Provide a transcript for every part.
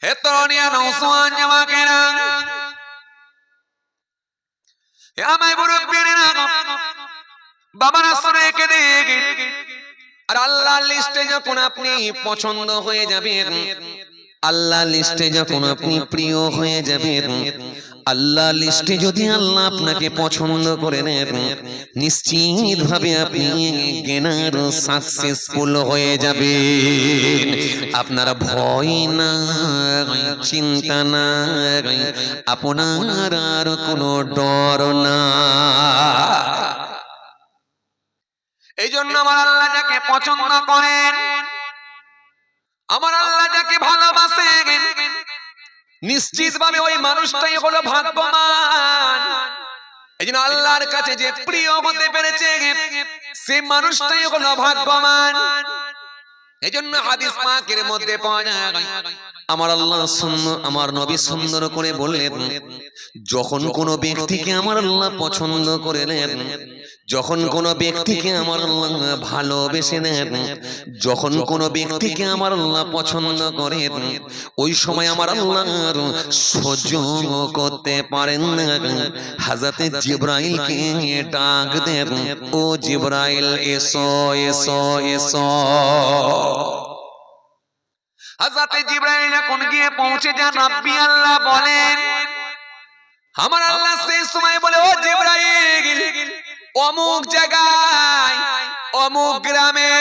হে তরুণিয়া নওজওয়ান জামাকেরা, হে আমার মুরব্বিরা, বাবারা শুনে রেখে দিন। আর আল্লাহর লিস্টে যখন আপনি পছন্দ হয়ে যাবেন, আল্লাহর লিস্টে যখন আপনি প্রিয় হয়ে যাবেন, আল্লাহ লিস্টে যদি আল্লাহ আপনাকে পছন্দ করে নেন, নিশ্চিত ভাবে আপনি গেনার সাকসেসফুল হয়ে যাবেন। আপনার ভয় না, চিন্তা না, আপনার আর কোনো ডর না। এই জন্য আমার আল্লাহ যাকে পছন্দ করেন, আমার আল্লাহ যাকে ভালোবাসেন, নিশ্চিত ভাবে ওই মানুষটাই হলো ভাগ্যবান। এই জন্য আল্লাহর কাছে যে প্রিয় হতে পেরেছে, সে মানুষটাই হলো ভাগ্যবান। এই জন্য হাদিস পাকের মধ্যে পাওয়া যায়, আমার আল্লাহ আমার নবী সুন্দর করে বললেন, যখন কোনো ব্যক্তিকে আমার আল্লাহ পছন্দ করে নেন, যখন কোনো ব্যক্তিকে আমার আল্লাহ ভালোবেসে নেন, যখন কোনো ব্যক্তিকে আমার আল্লাহ পছন্দ করেন, ওই সময় আমার আল্লাহ সহ্য করতে পারেন না, হযরত জিবরাইলকে ডাক দেন, ও জিবরাইল এসো এসো এসো। হযরত জিবরাইল যখন গিয়ে পৌঁছে যান, রাব্বি আল্লাহ বলেন, আমার আল্লাহ সেই সময় বলে, ও জিবরাইল, অমুক জায়গায়, অমুক গ্রামে,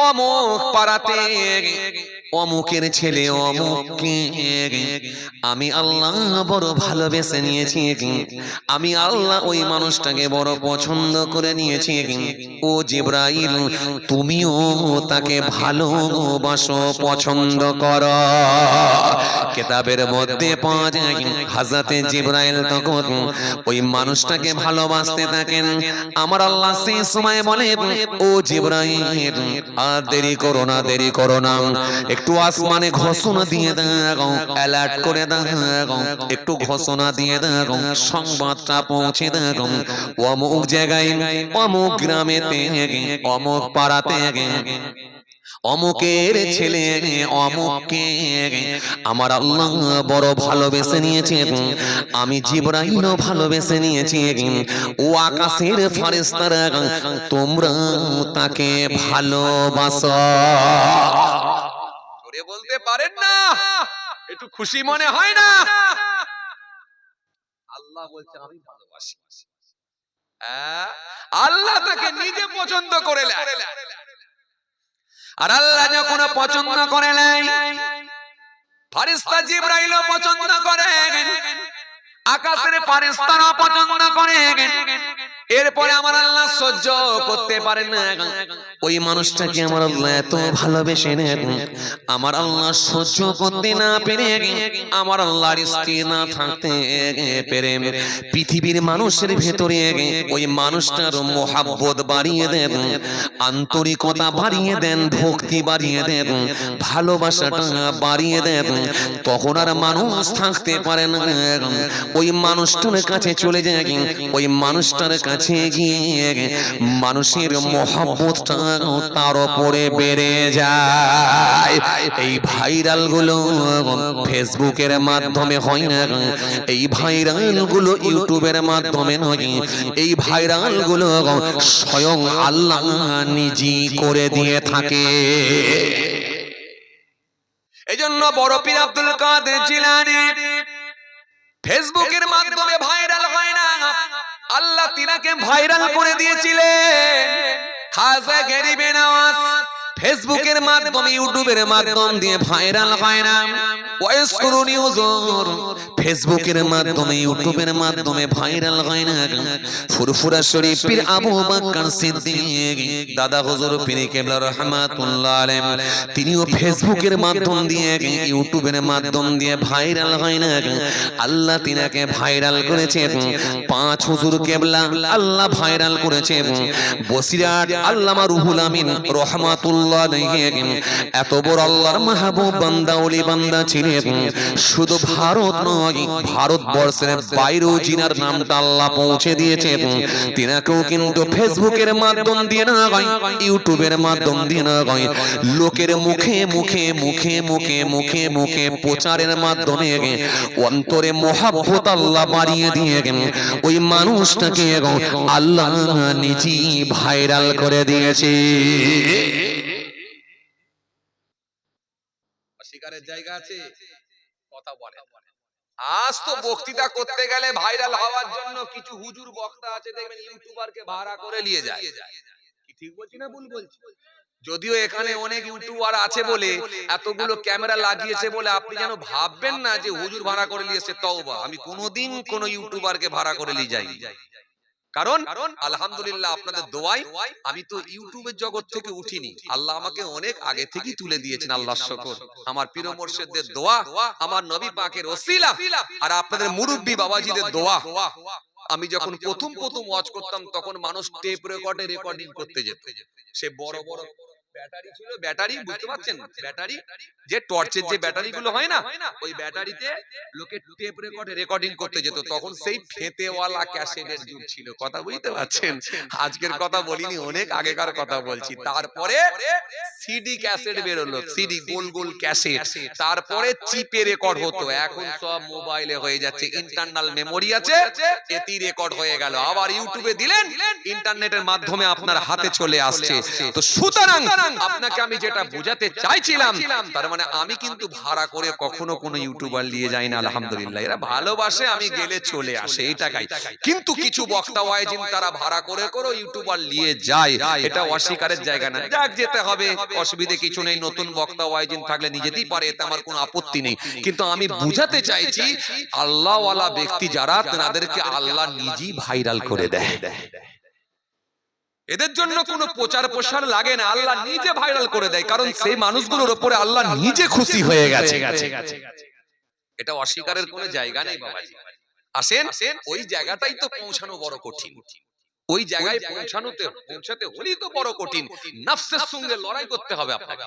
অমুক পাড়াতে অমুকের ছেলে অমুককে আমি আল্লাহ বড় ভালোবেসে নিয়েছি, আমি আল্লাহ ওই মানুষটাকে বড় পছন্দ করে নিয়েছি। ও জিবরাইল, তুমিও তাকে ভালোবাসো, পছন্দ করো। কিতাবের মধ্যে পাওয়া যায়, হযরত জিবরাইল তখন ওই মানুষটাকে ভালোবাসতে থাকেন। আমার আল্লাহ সেই সময় বলে, ও জিবরাইল, আর দেরি করো না, দেরি করো না, একটু আসমানে ঘোষণা দিয়ে দাও, অ্যালার্ট করে দাও, একটু ঘোষণা দিয়ে দাও, সংবাদটা পৌঁছে দাও, অমুক জায়গায়, অমুক গ্রামেতে, অমুক পাড়াতে অমুকের ছেলে অমুককে আমার আল্লাহ বড় ভালোবেসে নিয়েছে, আমি জিবরাইলও ভালোবেসে নিয়েছি। ও আকাশের ফেরেশতারা, তোমরা তাকে ভালোবাসো। জোরে বলতে পারেন না? একটু খুশি মনে হয় না? আল্লাহ বলছে আমি ভালোবাসি। আল্লাহ তাকে নিজে পছন্দ করে নেয়। আর আল্লাহ যখন পছন্দ করে নেয়, ফেরেশতা জিবরাইলও পছন্দ করেন, আকাশের ফেরেশতারা পছন্দ করেন। এরপরে আমার আল্লাহ সহ্য করতে পারেন না, ওই মানুষটাকে আমার আল্লাহ এত ভালোবেসে নেন, আমার আল্লাহ সহ্য করতে না পেরে, আমার আল্লাহর স্থির না থাকতে পেরে পৃথিবীর মানুষের ভেতরে ওই মানুষটার মহব্বত বাড়িয়ে দেন, আন্তরিকতা বাড়িয়ে দেন, ভক্তি বাড়িয়ে দেন, ভালোবাসাটা বাড়িয়ে দেন। তখন আর মানুষ থাকতে পারে না, ওই মানুষটার কাছে চলে যায়, ওই মানুষটার কাছে গিয়ে মানুষের মহব্বতটা তার উপরে বেড়ে যায়। এই ভাইরাল গুলো ফেসবুকের মাধ্যমে হয় না, এই ভাইরাল গুলো ইউটিউবের মাধ্যমে নয়, এই ভাইরাল গুলো স্বয়ং আল্লাহ নিজেই করে দিয়ে থাকে। এজন্য বড় পীর আব্দুল কাদের জিলানী ফেসবুকের মাধ্যমে ভাইরাল হয় না, আল্লাহ তিনাকে ভাইরাল করে দিয়েছিলেন। খাজা গরিবে নওয়াজ ফেসবুকের মাধ্যমে, ইউটিউবের মাধ্যম দিয়ে ভাইরাল হয় না। ওয়াইস করুনি হুজুর ফেসবুকের মাধ্যমে, ইউটিউবের মাধ্যমে ভাইরাল হয় না। ফুরফুরা শরীফ পীর আবু বকর সিদ্দিক দাদা হুজুর পীর কেবলা রাহমাতুল্লাহ আলাইহি, তিনিও ফেসবুকের মাধ্যম দিয়ে, ইউটিউবের মাধ্যম দিয়ে ভাইরাল হয় না। আল্লাহ তিনাকে ভাইরাল করেছেন। পাঁচ হুজুর কেবলা আল্লাহ ভাইরাল করেছেন। বসিরহাট আল্লামা রুহুল আমিন রাহমাতুল্লাহ আলাইহি, এত বড় আল্লাহর মাহবুব বান্দা, ওলি বান্দা ছিলেন। রে, শুধু ভারত নয়, ভারতবর্ষের বাইরেও জিনার নামটা আল্লাহ পৌঁছে দিয়েছে, তিনাকেও কিন্তু ফেসবুকের মাধ্যম দিয়ে না হয়, ইউটিউবের মাধ্যম দিয়ে না হয়, লোকের মুখে মুখে মুখে মুখে মুখে মুখে প্রচারের মাধ্যমে অন্তরে মহাব্বত আল্লাহ বাড়িয়ে দিয়ে ওই মানুষটাকে আল্লাহ নিজেই ভাইরাল করে দিয়েছে। শিকারের জায়গা আছে, কথা বলে। আজ তো বক্তৃতা করতে গেলে ভাইরাল হওয়ার জন্য কিছু হুজুর বক্তা আছে, দেখবেন ইউটিউবারকে ভাড়া করে নিয়ে যায়। কি ঠিক বলছি না ভুল বলছি? যদিও এখানে অনেক ইউটিউবার আছে বলে, এতগুলো ক্যামেরা লাগিয়েছে বলে আপনি যেন ভাববেন না যে হুজুর ভাড়া করে নিয়েছে। তওবা, আমি কোনোদিন কোন ইউটিউবারকে ভাড়া করে নিয়ে যাই। কারণ আলহামদুলিল্লাহ আপনাদের দোয়ায় আমি তো ইউটিউবের জগৎ থেকে উঠিনি, আল্লাহ আমাকে অনেক আগে থেকেই তুলে দিয়েছেন, আল্লাহর শুকর। আমার পীর মুর্শিদদের দোয়া, আমার নবী পাকের ওসিলা, আর আপনাদের মুরব্বি বাবাজিদের দোয়া। আমি যখন প্রথম ওয়াজ করতাম তখন মানুষ টেপ রেকর্ডে রেকর্ডিং করতে যেত। সে বড় বড় ব্যাটারি ছিল, ব্যাটারি বুঝতে পারছেন, ব্যাটারি যে টর্চের যে ব্যাটারি গুলো হয় না, ওই ব্যাটারিতে লোকে টেপ রেকর্ডে রেকর্ডিং করতে যেত। তখন সেই ফেতেওয়ালা ক্যাসেটের যুগ ছিল, কথা বুঝতে পারছেন? আজকের কথা বলিনি, অনেক আগেকার কথা বলছি। তারপরে সিডি ক্যাসেট বেরোলো, সিডি গোল গোল ক্যাসেট, তারপরে চিপে রেকর্ড হতো। এখন সব মোবাইলে হয়ে যাচ্ছে, ইন্টারনাল মেমোরি আছে, এতেই রেকর্ড হয়ে গেল। আবার ইউটিউবে দিলেন, ইন্টারনেটের মাধ্যমে আপনার হাতে চলে আসছে। তো সুতরাং আপনাকে আমি যেটা বোঝাতে চাইছিলাম, তার মানে আমি কিন্তু ভাড়া করে কখনো কোনো ইউটিউবার নিয়ে যাই না। আলহামদুলিল্লাহ, এরা ভালোবাসে, আমি গেলে চলে আসে, এই টাকাই। কিন্তু কিছু বক্তা ওয়াইজিন তারা ভাড়া করে করে ইউটিউবার নিয়ে যায়, এটা অস্বীকারের জায়গা না। যাক, যেতে হবে, অসুবিধে কিছু নেই। নতুন বক্তা ওয়াইজিন থাকলে নিয়ে যেতেই পারে, এতে আমার কোনো আপত্তি নেই। কিন্তু আমি বুঝাতে চাইছি, আল্লাহওয়ালা ব্যক্তি যারা, তাদেরকে আল্লাহ নিজেই ভাইরাল করে দেয়। এদের জন্য কোনো প্রচার প্রসার লাগে না, আল্লাহ নিজে ভাইরাল করে দেয়। কারণ সেই মানুষগুলোর উপরে আল্লাহ নিজে খুশি হয়ে গেছে। এটা অস্বীকারের কোনো জায়গা নেই বাবাজি। আসেন, ওই জায়গাটাই তো পৌঁছানো বড় কঠিন। ওই জায়গায় পৌঁছাতে হলেই তো বড় কঠিন। নফসের সঙ্গে লড়াই করতে হবে আপনাকে,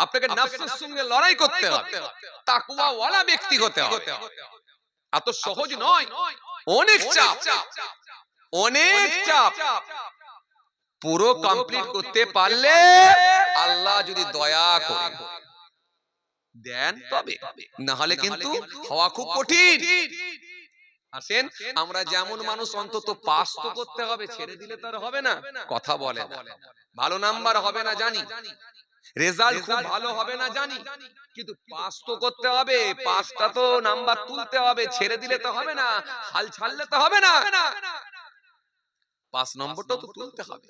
আপনাকে নফসের সঙ্গে লড়াই করতে হবে, তাকওয়াওয়ালা ব্যক্তি হতে হবে। এত সহজ নয়, অনেক চাপ, অনেক চাপ। পুরো কমপ্লিট করতে পারলে আল্লাহ যদি দয়া করে দেন তবে, না হলে কিন্তু হওয়া খুব কঠিন। আসেন, আমরা যেমন মানুষ, অন্তত পাস তো করতে হবে, ছেড়ে দিলে তো আর হবে না। কথা বলে না, ভালো নাম্বার হবে না জানি, রেজাল্ট খুব ভালো হবে না জানি, কিন্তু পাস তো করতে হবে। পাসটা তো নাম্বার তুলতে হবে, ছেড়ে দিলে তো হবে না, হাল ছাড়লে তো হবে না, 5 নম্বরটা তো তুলতে হবে।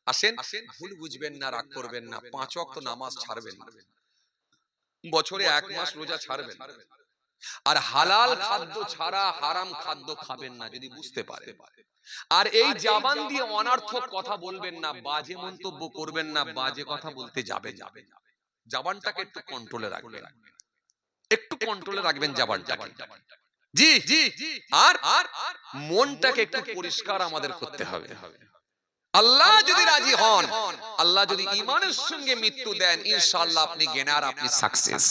আসেন, ভুল বুঝবেন না, রাগ করবেন না, 5 ওয়াক্ত নামাজ ছাড়বেন না, বছরে 1 মাস রোজা ছাড়বেন, আর হালাল খাদ্য ছাড়া হারাম খাদ্য খাবেন না যদি বুঝতে পারেন। আর এই জবান দিয়ে অনর্থক কথা বলবেন না, বাজে মন্তব্য করবেন না, বাজে কথা বলতে যাবেন। জবানটাকে একটু কন্ট্রোলে রাখবেন, একটু কন্ট্রোলে রাখবেন জবানটাকে। জি, আর মনটাকে একটু পরিষ্কার আমাদের করতে হবে। আল্লাহ যদি রাজি হন, আল্লাহ যদি ঈমানের সঙ্গে মৃত্যু দেন, ইনশাআল্লাহ আপনি গেনার, আপনি সাকসেস।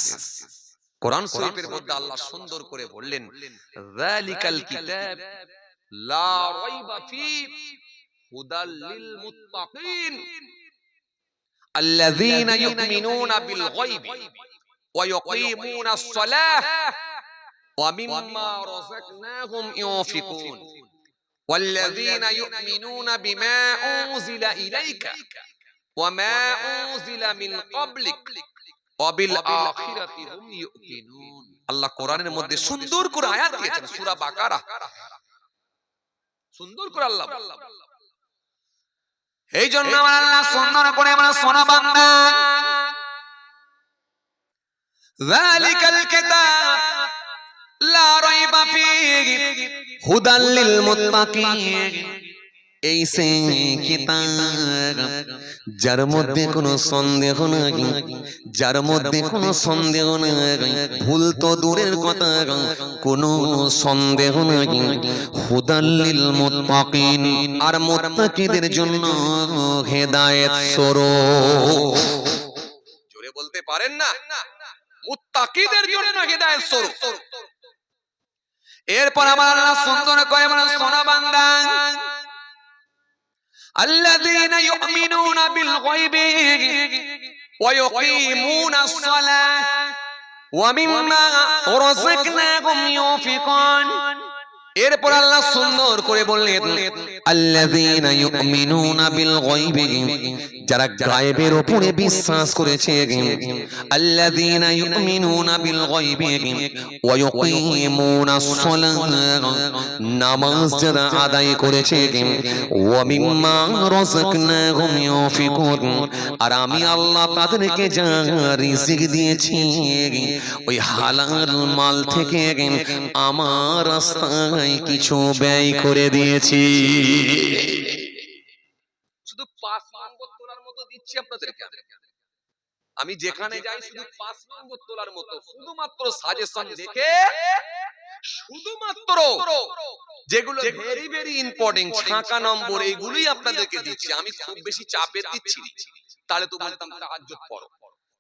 কোরআন শরীফের মধ্যে আল্লাহ সুন্দর করে বললেন, যালিকাল কিতাব লা রাইবা ফি হুদাল লিল মুত্তাকিন আল্লাযীনা ইউমিনুনা বিল গায়বি ওয়া ইয়াকিমুনাস সালাহ ওয়া মিম্মা রাযাকনাহুম ইউনফিকুন ওয়াল্লাযীনা ইউমিনুনা বিমা উনজিলা ইলাইকা ওয়া মা উনজিলা মিন ক্বাবলিক ওয়া বিল আখিরাতি হুম ইউকিনুন। আল্লাহ কোরআনের মধ্যে সুন্দর করে আয়াত দিয়েছেন, সূরা বাকারা, সুন্দর করে আল্লাহ। এই জন্য আমার আল্লাহ সুন্দর করে আমরা সোনা বান্দা, যালিকাল কিতাব লা রাইবা ফীহি হুদাল লিল মুত্তাকিন। এই সেই কিতাব যার মধ্যে কোনো সন্দেহ নাই, যার মধ্যে কোনো সন্দেহ নাই, ভুল তো দূরের কথা, কোনো সন্দেহ নাই। হুদাল লিল মুত্তাকিন, আর মুত্তাকিদের জন্য হেদায়েত স্বরূপ। জোরে বলতে পারেন না? মুত্তাকিদের জন্য হিদায়াত স্বরূপ। এরপর আমার আল্লাহ সুন্দর করে বলেন, সোনা বান্দা, আল্লাযীনা ইউমিনুনা বিল গায়বি ওয়া ইউকিমুনাস সালাহ ওয়া মিম্মা রাযাকনাহুম ইউনফিকুন। এরপর আল্লাহ সুন্দর করে বললেন, আল্লাযীনা ইউমিনুনা বিল গায়বি, যারা গায়েবের উপরে বিশ্বাস করেছে, আল্লাযীনা ইউমিনুনা বিল গায়বি ওয়া ইউকিমুনাস সালাহ, নামাজ যারা আদায় করেছে, ওয়া মিম্মা রাযাকনাহুম ইউনফিকুন, আর আমি আল্লাহ তাদেরকে যা রিজিক দিয়েছি ওই হালাল মাল থেকে আমার রাস্তায় কিছু ব্যয় করে দিয়েছি। শুধু 5 নম্বর তোলার মতো দিচ্ছি আপনাদেরকে। আমি যেখানে যাই শুধু 5 নম্বর তোলার মতো, শুধুমাত্র সাজেশন দেখে, শুধুমাত্র যেগুলো ভেরি ভেরি ইম্পর্টেন্ট ছাকা নম্বর এইগুলোই আপনাদেরকে দিচ্ছি। আমি খুব বেশি চাপের দিচ্ছি না। তাহলে তো বলতাম তাহাজ্জুদ পড়ো,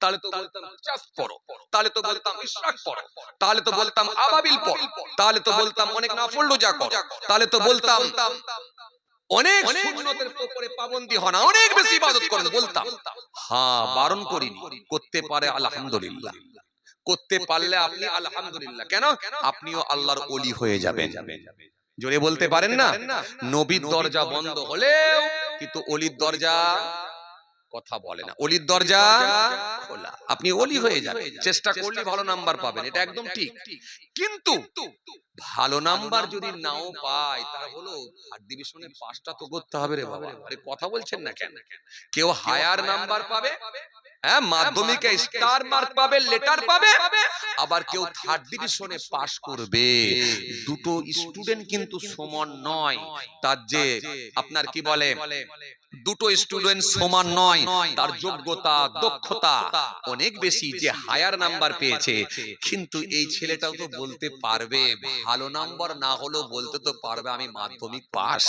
তাহলে তো বলতাম চাস পড়ো, তাহলে তো বলতাম ইশরাক পড়ো, তাহলে তো বলতাম আবাবিল পড়ো, তাহলে তো বলতাম অনেক নফল রোজা করো, তাহলে তো বলতাম অনেক সুন্নতের উপরে পাবন্দী হন, অনেক বেশি ইবাদত করেন বলতাম। হ্যাঁ, বারণ করিনি, করতে পারে আলহামদুলিল্লাহ, করতে পারলে আপনি আলহামদুলিল্লাহ। কেন? আপনিও আল্লাহর ওলি হয়ে যাবেন। জোরে বলতে পারেন না? নবীর দরজা বন্ধ হলেও কিন্তু ওলির দরজা কথা বলে না, ওলির দরজা খোলা। আপনি ওলি হয়ে যাবেন, চেষ্টা করলে ভালো নাম্বার পাবেন, এটা একদম ঠিক। কিন্তু ভালো নাম্বার যদি নাও পায়, তাহলে থার্ড ডিভিশনে পাসটা তো করতে হবে রে বাবা। আরে কথা বলছেন না কেন? কেউ হায়ার নাম্বার পাবে, হ্যাঁ, মাধ্যমিকে স্টার মার্ক পাবে, লেটার পাবে, আবার কেউ থার্ড ডিভিশনে পাস করবে। দুটো স্টুডেন্ট কিন্তু সমান নয়। তার যে আপনার কি বলে, দুটো স্টুডেন্ট সমান নয়, তার যোগ্যতা দক্ষতা অনেক বেশি। যে হায়ার নাম্বার পেয়েছে, কিন্তু এই ছেলেটাও তো বলতে পারবে, ভালো নাম্বার না হলেও বলতে তো পারবে আমি মাধ্যমিক পাস।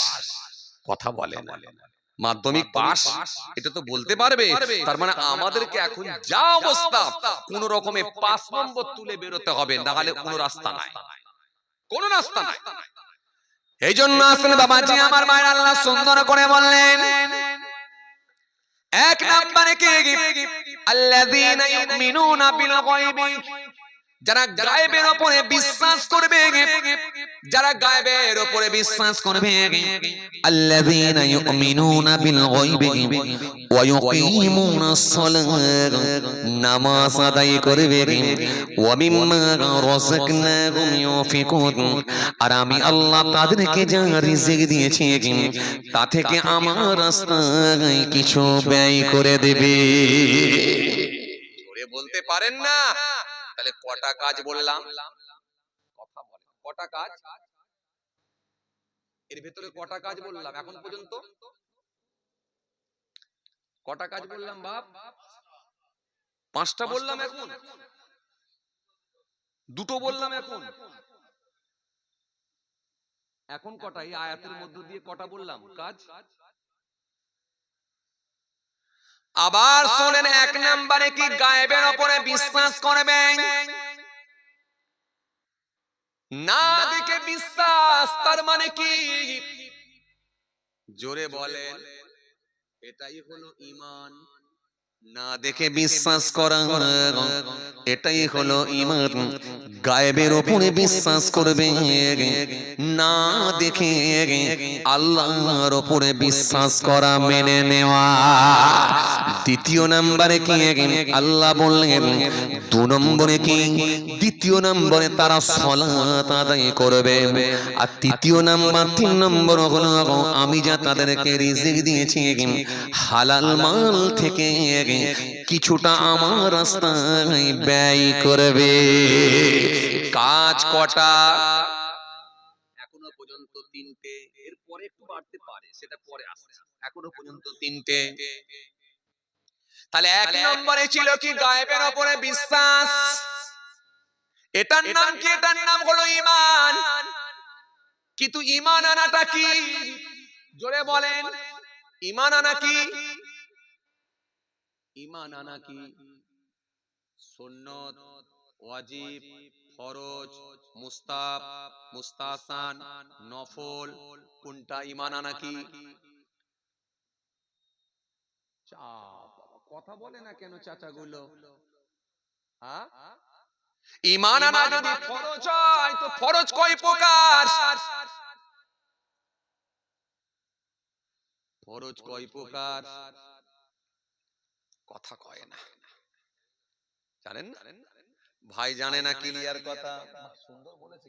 কথা বলে না, মাধ্যমিক পাস এটা তো বলতে পারবে। তার মানে আমাদেরকে এখন যা অবস্থা, কোন রকমে 5 নম্বর তুলে বেরোতে হবে, না হলে কোনো রাস্তা নাই, কোনো রাস্তা নাই। এই জন্য আসলে বাবাজি আমার মায়ের আল্লাহ সুন্দর করে বললেন, এক নম্বরে কে? আল্লাযীনা ইউমিনুনা বিল গায়বি, যারা গায়েবের উপরে বিশ্বাস করবে, যারা গায়েবের উপরে বিশ্বাস করবে। আল্লাযীনা ইউমিনুনা বিল গায়বি ওয়া ইউকিমুনাস সালাহ, নামাজ আদায় করবে, ওয়া মিম্মা রাযাকনাহুম ইউনফিকুন, আর আমি আল্লাহ তাদেরকে যা রিজিক দিয়েছি তা থেকে আমার রাস্তায় কিছু ব্যয় করে দেবে। জোরে বলতে পারেন না? তাহলে কটা কাজ বললাম? কথা বলেন, কটা কাজ? এর ভিতরে কটা কাজ বললাম এখন পর্যন্ত? কটা কাজ বললাম বাপ? 5টা বললাম, এখন 2টো বললাম। এখন কটা? এই আয়াতের মধ্য দিয়ে কটা বললাম কাজ? আবার শুনেন, 1 নম্বরে কি? গায়েবের উপরে বিশ্বাস করবেন, না দেখে বিশ্বাস। তার মানে কি? জোরে বলেন, এটাই হলো ঈমান। না দেখে বিশ্বাস করা, এটাই হলো ঈমান। গায়েবের উপরে বিশ্বাস করবে, না দেখে আল্লাহর উপরে বিশ্বাস করা, মেনে নেওয়া। দ্বিতীয় নম্বরে কি? আল্লাহ বললেন 2 নম্বরে কি? দ্বিতীয় নম্বরে তারা সালাত আদায় করবে। আর 3 নম্বর হলো আমি যা তাদেরকে রিজিক দিয়েছি হালাল মাল থেকে কিছুটা আমার রাস্তায় ব্যয় করবে। কাজ কটা? এখনো পর্যন্ত 3টে, এরপরে একটু বাড়তে পারে, সেটা পরে আসছে। এখনো পর্যন্ত 3টে। তাহলে 1 নম্বরে ছিল কি? গায়েবের উপরে বিশ্বাস। এটার নাম কি? এটার নাম হলো ঈমান। কিন্তু ঈমান আনাটা কি? জোরে বলেন, ঈমান আনা কি? ঈমান আনা কি? সুন্নত ওয়াজিব, ফরজ, মুস্তাহাব, মুস্তাহসান, নফল, কোনটা ঈমান আনা কি? কথা বলে না কেন চাচাগুলো? হ্যাঁ, ঈমান আনা যদি ফরজ হয় তো ফরজ কয় প্রকার? ফরজ কয় প্রকার? কথা কয় না, জানেন না ভাই, জানে না ক্লিয়ার কথা। সুন্দর বলেছে।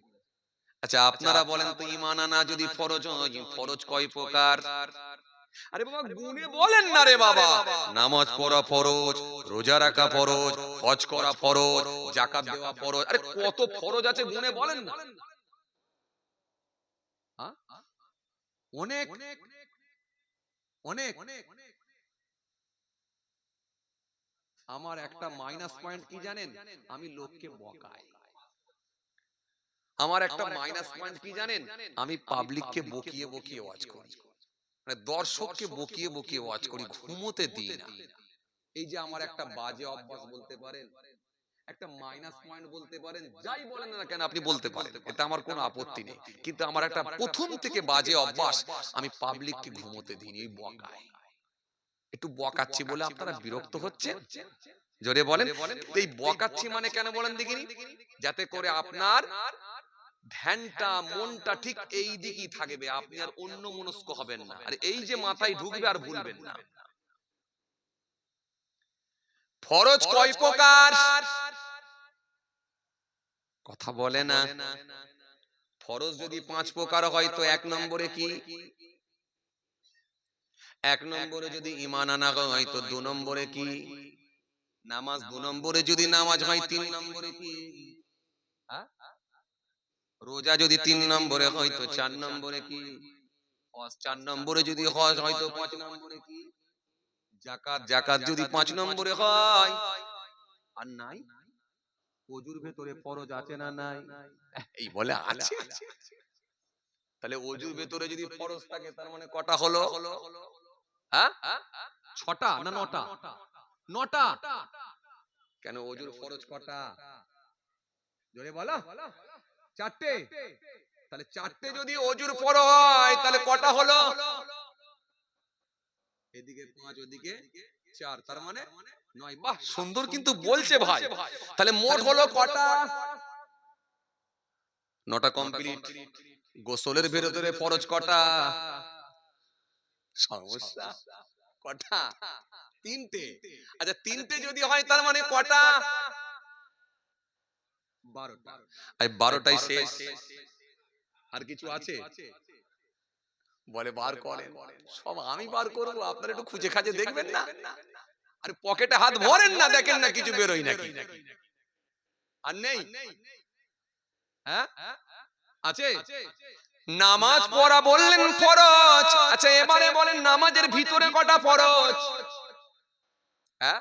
আচ্ছা আপনারা বলেন তো ঈমান আনা যদি ফরজ হয়, ফরজ কয় প্রকার? আরে বাবা গুনে বলেন না রে বাবা। নামাজ পড়া ফরজ, রোজা রাখা ফরজ, হজ করা ফরজ, যাকাত দেওয়া ফরজ। আরে কত ফরজ আছে গুনে বলেন না। অনেক অনেক। আমার একটা মাইনাস পয়েন্ট কি জানেন? আমি লোককে বকাই। আমার একটা মাইনাস পয়েন্ট কি জানেন? আমি পাবলিককে বকিয়ে বকিয়ে ওয়াজ করি, মানে দর্শককে বকিয়ে বকিয়ে ওয়াজ করি, ঘুমোতে দিই না। এই যে আমার একটা বাজে অভ্যাস বলতে পারেন, একটা মাইনাস পয়েন্ট বলতে পারেন, যাই বলেন না কেন আপনি বলতে পারেন, এটা আমার কোনো আপত্তি নেই। কিন্তু আমার একটা প্রথম থেকে বাজে অভ্যাস, আমি পাবলিককে ঘুমোতে দিই এই বকায়। একটু বকাচ্ছি বলে আপনারা বিরক্ত হচ্ছেন? জোরে বলেন। এই বকাচ্ছি মানে কেন বলেন দেখিনি? যাতে করে আপনার ধ্যানটা, মনটা ঠিক এই দিকেই থাকবে, আপনি আর অন্য মনস্ক হবেন না। আর এই যে মাথায় ঢুকবে আর ভুলবেন না। ফরজ কয় প্রকার? কথা বলে না। ফরজ যদি 5 প্রকার হয় তো 1 নম্বরে কি? 1 নম্বরে যদি ঈমান আনা হয় তো 2 নম্বরে কি? নামাজ। 2 নম্বরে যদি নামাজ হয় 3 নম্বরে কি? হ্যাঁ, রোজা যদি 3 নম্বরে হয় তো 4 নম্বরে কি? হজ 4 নম্বরে যদি হজ হয় তো 5 নম্বরে কি? যাকাত। যাকাত যদি 5 নম্বরে হয় আর নাই, ওযুর ভেতরে ফরজ আছে না নাই? এই বলে আছে। তাহলে ওযুর ভেতরে যদি ফরজ থাকে তার মানে কটা হলো? হ্যাঁ, 6টা না 9টা? 9টা। কেন ওযুর ফরজ কটা? জোরে বলো। 4টে। তাহলে 4টে যদি ওযুর ফরজ হয় তাহলে কটা হলো? এদিকে 5 ওদিকে 4, তার মানে 9। বাহ, সুন্দর কিন্তু বলছে ভাই। তাহলে মোট হলো কটা? 9টা কমপ্লিট। গোসলের ভেতরে ফরজ কটা? সমস্যা কটা? 3টে। আচ্ছা 3টে যদি হয় তার মানে কটা? 12টা। এই 12টাই শেষ, আর কিছু আছে? বলে বার করেন। সব আমি বার করব, আপনারা একটু খুঁজে খাজে দেখবেন না? আরে পকেটে হাত ভরেন না, দেখেন না কিছু বেরোয় নাকি? আর নেই? হ্যাঁ, আছে। নামাজ পড়া বললেন ফরজ। আচ্ছা এবারে বলেন নামাজের ভিতরে কটা ফরজ? হ্যাঁ,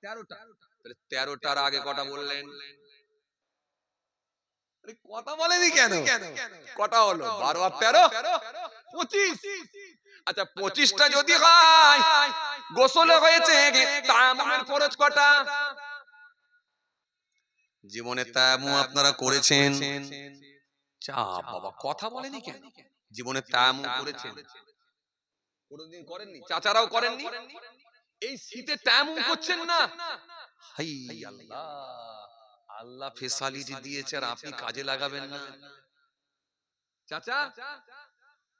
13টা। তাহলে 13টার আগে কটা বললেন? আরে কথা বলেনি কেন? কটা হলো? 12 আর 13 25। আচ্ছা 25টা যদি হয়, গোসল হয়েছে, তায়াম্মুমের ফরজ কটা? জীবনে তায়াম্মুম আপনারা করেছেন? চা বাবা কথা বলেনি কেন? জীবনে তায়াম্মুম করেছেন? কোনদিন করেননি? চাচারাও করেননি? এই শীতে তায়াম্মুম করছেন না? হাই আল্লাহ, আল্লাহ ফেসালিটি দিয়েছে আর আপনি কাজে লাগাবেন না। চাচা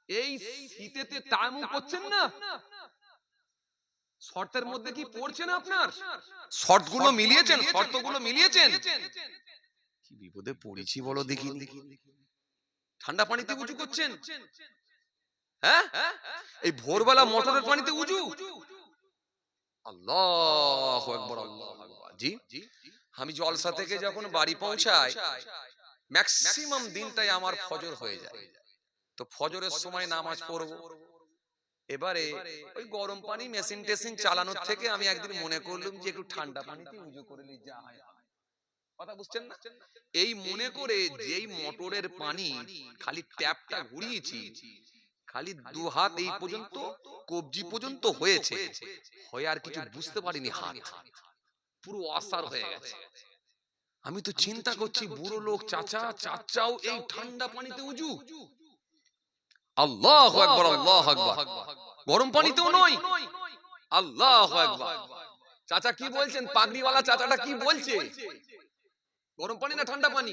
এই শীতেতে তায়াম্মুম করছেন না? শর্তের মধ্যে কি পড়ছেন আপনার? শর্তগুলো মিলিয়েছেন? শর্তগুলো মিলিয়েছেন? কি বিপদে পড়েছি বলো দেখি। ঠান্ডা পানিতে উজু করছেন? হ্যাঁ, এই ভোরবেলা মোটরের পানিতে উজু? আল্লাহু আকবার, আল্লাহু আকবার। জি, আমি জলসা থেকে যখন বাড়ি পৌঁছাই ম্যাক্সিমাম দিনটাই আমার ফজর হয়ে যায়। তো ফজরের সময় নামাজ পড়ব। এবারে ওই গরম পানি মেশিন টেশিন চালানোর থেকে আমি একদিন মনে করলাম যে একটু ঠান্ডা পানিতে উজু করে নিই, যা হয়। কথা বুঝছেন না? এই মনে করে যেই মোটরের পানি খালি ট্যাপটা ঘুরিয়েছি, খালি 2 হাত এই পর্যন্ত, কবজি পর্যন্ত হয়েছে, হয়ে আর কিছু বুঝতে পারিনি হাত। পুরো অসার হয়ে গেছে। আমি তো চিন্তা করছি বুড়ো লোক চাচাও এই ঠান্ডা পানিতে উজু। আল্লাহু আকবার, আল্লাহু আকবার। গরম পানিতেও নয়, আল্লাহু আকবার। চাচা কি বলছেন? পাগড়িওয়ালা চাচাটা কি বলছে? গরম পানি না ঠান্ডা পানি?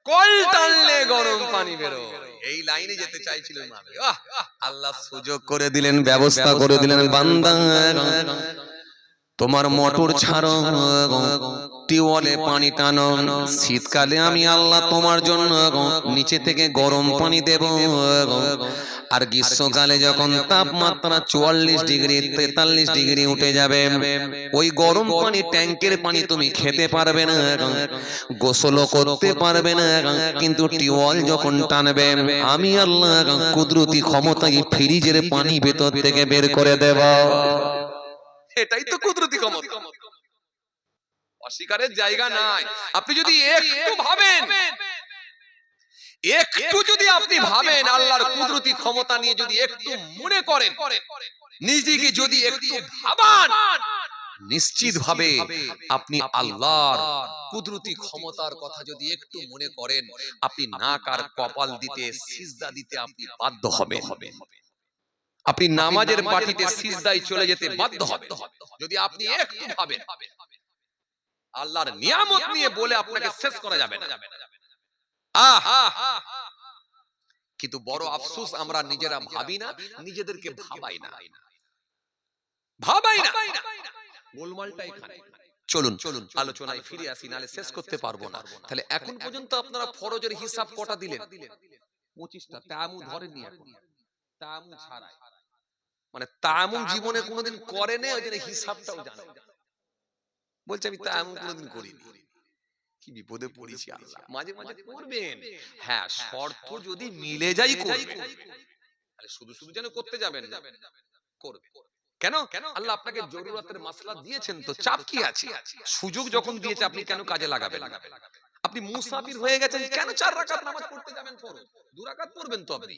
কল টানলে গরম পানি বেরো। এই লাইনে যেতে চাইছিলেন আমি। আল্লাহ সুযোগ করে দিলেন, ব্যবস্থা করে দিলেন। বান্দা তোমার মোটর ছাড়ো, টিউবওয়েলে পানি টানো। শীতকালে আমি আল্লাহ তোমার জন্য নিচে থেকে গরম পানি দেব। আর গ্রীষ্মকালে যখন তাপমাত্রা 44 ডিগ্রি 43 ডিগ্রি উঠে যাবে, ওই গরম পানি, ট্যাঙ্কের পানি তুমি খেতে পারবে না, গোসলও করতে পারবে না। কিন্তু টিউবওয়েল যখন টানবে, আমি আল্লাহ কুদরতি ক্ষমতায় ফ্রিজের পানি ভেতর থেকে বের করে দেব। এটাই তো কুদরতি ক্ষমতা, অস্বীকারের জায়গা নাই। আপনি যদি একটু ভাবেন, একটু যদি আপনি ভাবেন আল্লাহর কুদরতি ক্ষমতা নিয়ে, যদি একটু মনে করেন, নিজেকে যদি একটু ভাবান, নিশ্চিত ভাবে আপনি আল্লাহর কুদরতি ক্ষমতার কথা যদি একটু মনে করেন, আপনি নাক আর কপাল দিতে, সিজদা দিতে আপনি বাধ্য হবেন। আপনি নামাজের বাটিতে সিজদায় চলে যেতে বাধ্য হবেন যদি আপনি একটু ভাবেন। আল্লাহর নিয়ামত নিয়ে বলে আপনাকে শেষ করা যাবে না। কিন্তু বড় আফসোস, আমরা নিজেরা ভাবি না, নিজেদেরকে ভাবাই না। গোলমালটা এখানে। চলুন আলোচনায় ফিরে আসি, নালে শেষ করতে পারবো না। তাহলে এখন পর্যন্ত আপনারা ফরজের হিসাব কটা দিলেন? 25টা। তায়াম্মুম ধরেননি এখন, তায়াম্মুম ছাড়াই, মানে তায়াম্মুম জীবনে কোনোদিন করেনি, ওই জন্য হিসাবটাও জানে না। বলছে আমি তায়াম্মুম কোনোদিন করিনি। কি বিপদে পড়েছি আল্লাহ। মাঝে মাঝে করবেন, হ্যাঁ, শর্ত যদি মিলে যায় করবেন। তাহলে শুধু শুধু যেন করতে যাবেন না, করবেন। কেন? আল্লাহ আপনাকে জরুরতের মাসলা দিয়েছেন, তো চাপ কি আছে? সুযোগ যখন দিয়েছে আপনি কেন কাজে লাগাবেন না? আপনি মুসাফির হয়ে গেছেন, কেন 4 রাকাত নামাজ পড়তে যাবেন? ফরজ 2 রাকাত পড়বেন তো আপনি।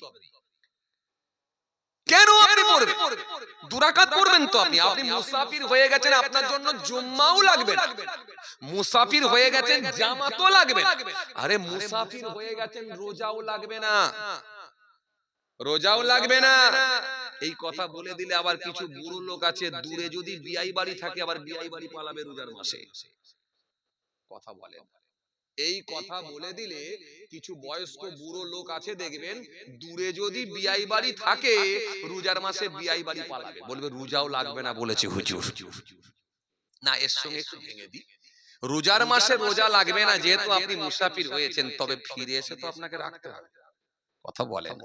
কেন আপনি পড়বেন? 2 রাকাত পড়বেন তো আপনি। আপনি মুসাফির হয়ে গেছেন, আপনার জন্য জুম্মাও লাগবে না। মুসাফির হয়ে গেছেন, জামাতও লাগবে না। আরে মুসাফির হয়ে গেছেন, রোজাও লাগবে না, রোজাও লাগবে না। এই কথা বলে দিলে আবার কিছু বুড়ো লোক আছে, দূরে যদি বিয়াই বাড়ি থাকে, আবার বিয়াই বাড়ি পালাবে রোজার মাসে। কথা বলেন, এই কথা বলে দিলে কিছু বয়স্ক বুড়ো লোক আছে, দেখবেন দূরে যদি বিয়াই বাড়ি থাকে, রোজার মাসে বিয়াই বাড়ি পালাবে, বলবে রোজাও লাগবে না বলেছে হুজুর। না, এর সঙ্গে একটু ভেঙে দিই, রোজার মাসে রোজা লাগবে না যেহেতু আপনি মুসাফির হয়েছেন, তবে ফিরে এসে তো আপনাকে রাখতে হবে। কথা বলেন,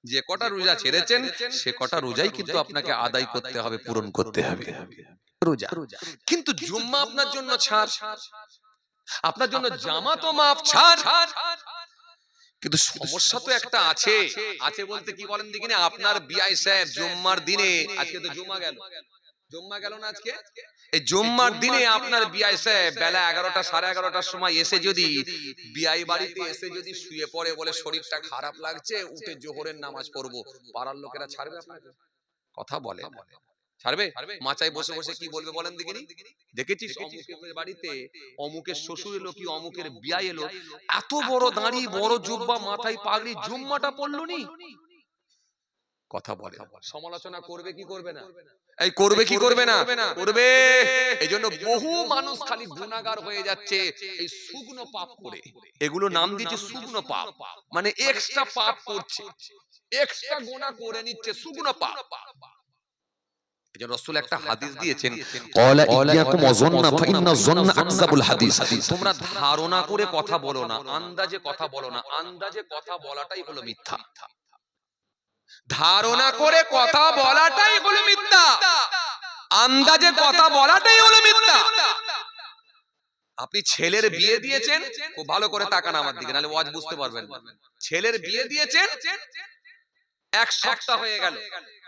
যে কটা রোজা ছেড়েছেন সে কটা রোজাই কিন্তু আপনাকে আদায় করতে হবে, পূরণ করতে হবে রোজা। কিন্তু জুম্মা আপনার জন্য ছাড়, আপনার জন্য জামাত ও মাফ ছাড়। কিন্তু সমস্যা তো একটা আছে, আছে বলতে কি বলেন দেখিনি, আপনার বিআই সাহেব জুম্মার দিনে, আজকে তো জুম্মা গেল না, আজকে এই জুম্মার দিনে আপনার বিআই সাহেব বেলা 11টা 11:30টার সময় এসে যদি বিআই বাড়িতে এসে যদি শুয়ে পড়ে, বলে শরীরটা খারাপ লাগছে, উঠে জোহরের নামাজ পড়বো, পাড়ার লোকেরা ছাড়বে আপনাকে? কথা বলে ছাড়বে? মাচায় বসে বসে কি বলবে বলেন দেখিনি? দেখেছিস অমুকের বাড়িতে অমুকের শ্বশুর এলো, কি অমুকের বিআই এলো, এত বড় দাঁড়ি, বড় জুব্বা, মাথায় পাগড়ি, জুম্মাটা পড়লো নি। কথা বলে, সমালোচনা করবে কি করবে না? এই করবে কি করবে না? করবে। এইজন্য বহু মানুষ খালি গুনাহগার হয়ে যাচ্ছে এই শুকনো পাপ করে। এগুলো নাম দিয়েছে শুকনো পাপ, মানে এক্সট্রা পাপ করছে, এক্সট্রা গুনাহ করে নিচ্ছে, শুকনো পাপ। এজন্য রাসূল একটা হাদিস দিয়েছেন, ক্বালা ইয়্যাকুম ওয়াযন্না ফাইন্না যন্না আকযাবুল হাদিস। তোমরা ধারণা করে কথা বলো না, আন্দাজে কথা বলো না, আন্দাজে কথা বলাটাই হলো মিথ্যা। ধারণা করে কথা বলাটাই হলো মিথ্যা, আন্দাজে কথা বলাটাই হলো মিথ্যা। আপনি ছেলের বিয়ে দিয়েছেন, খুব ভালো করে তাকান আমার দিকে, নাহলে ওয়াজ বুঝতে পারবেন না। ছেলের বিয়ে দিয়েছেন, 1 সপ্তাহ হয়ে গেল,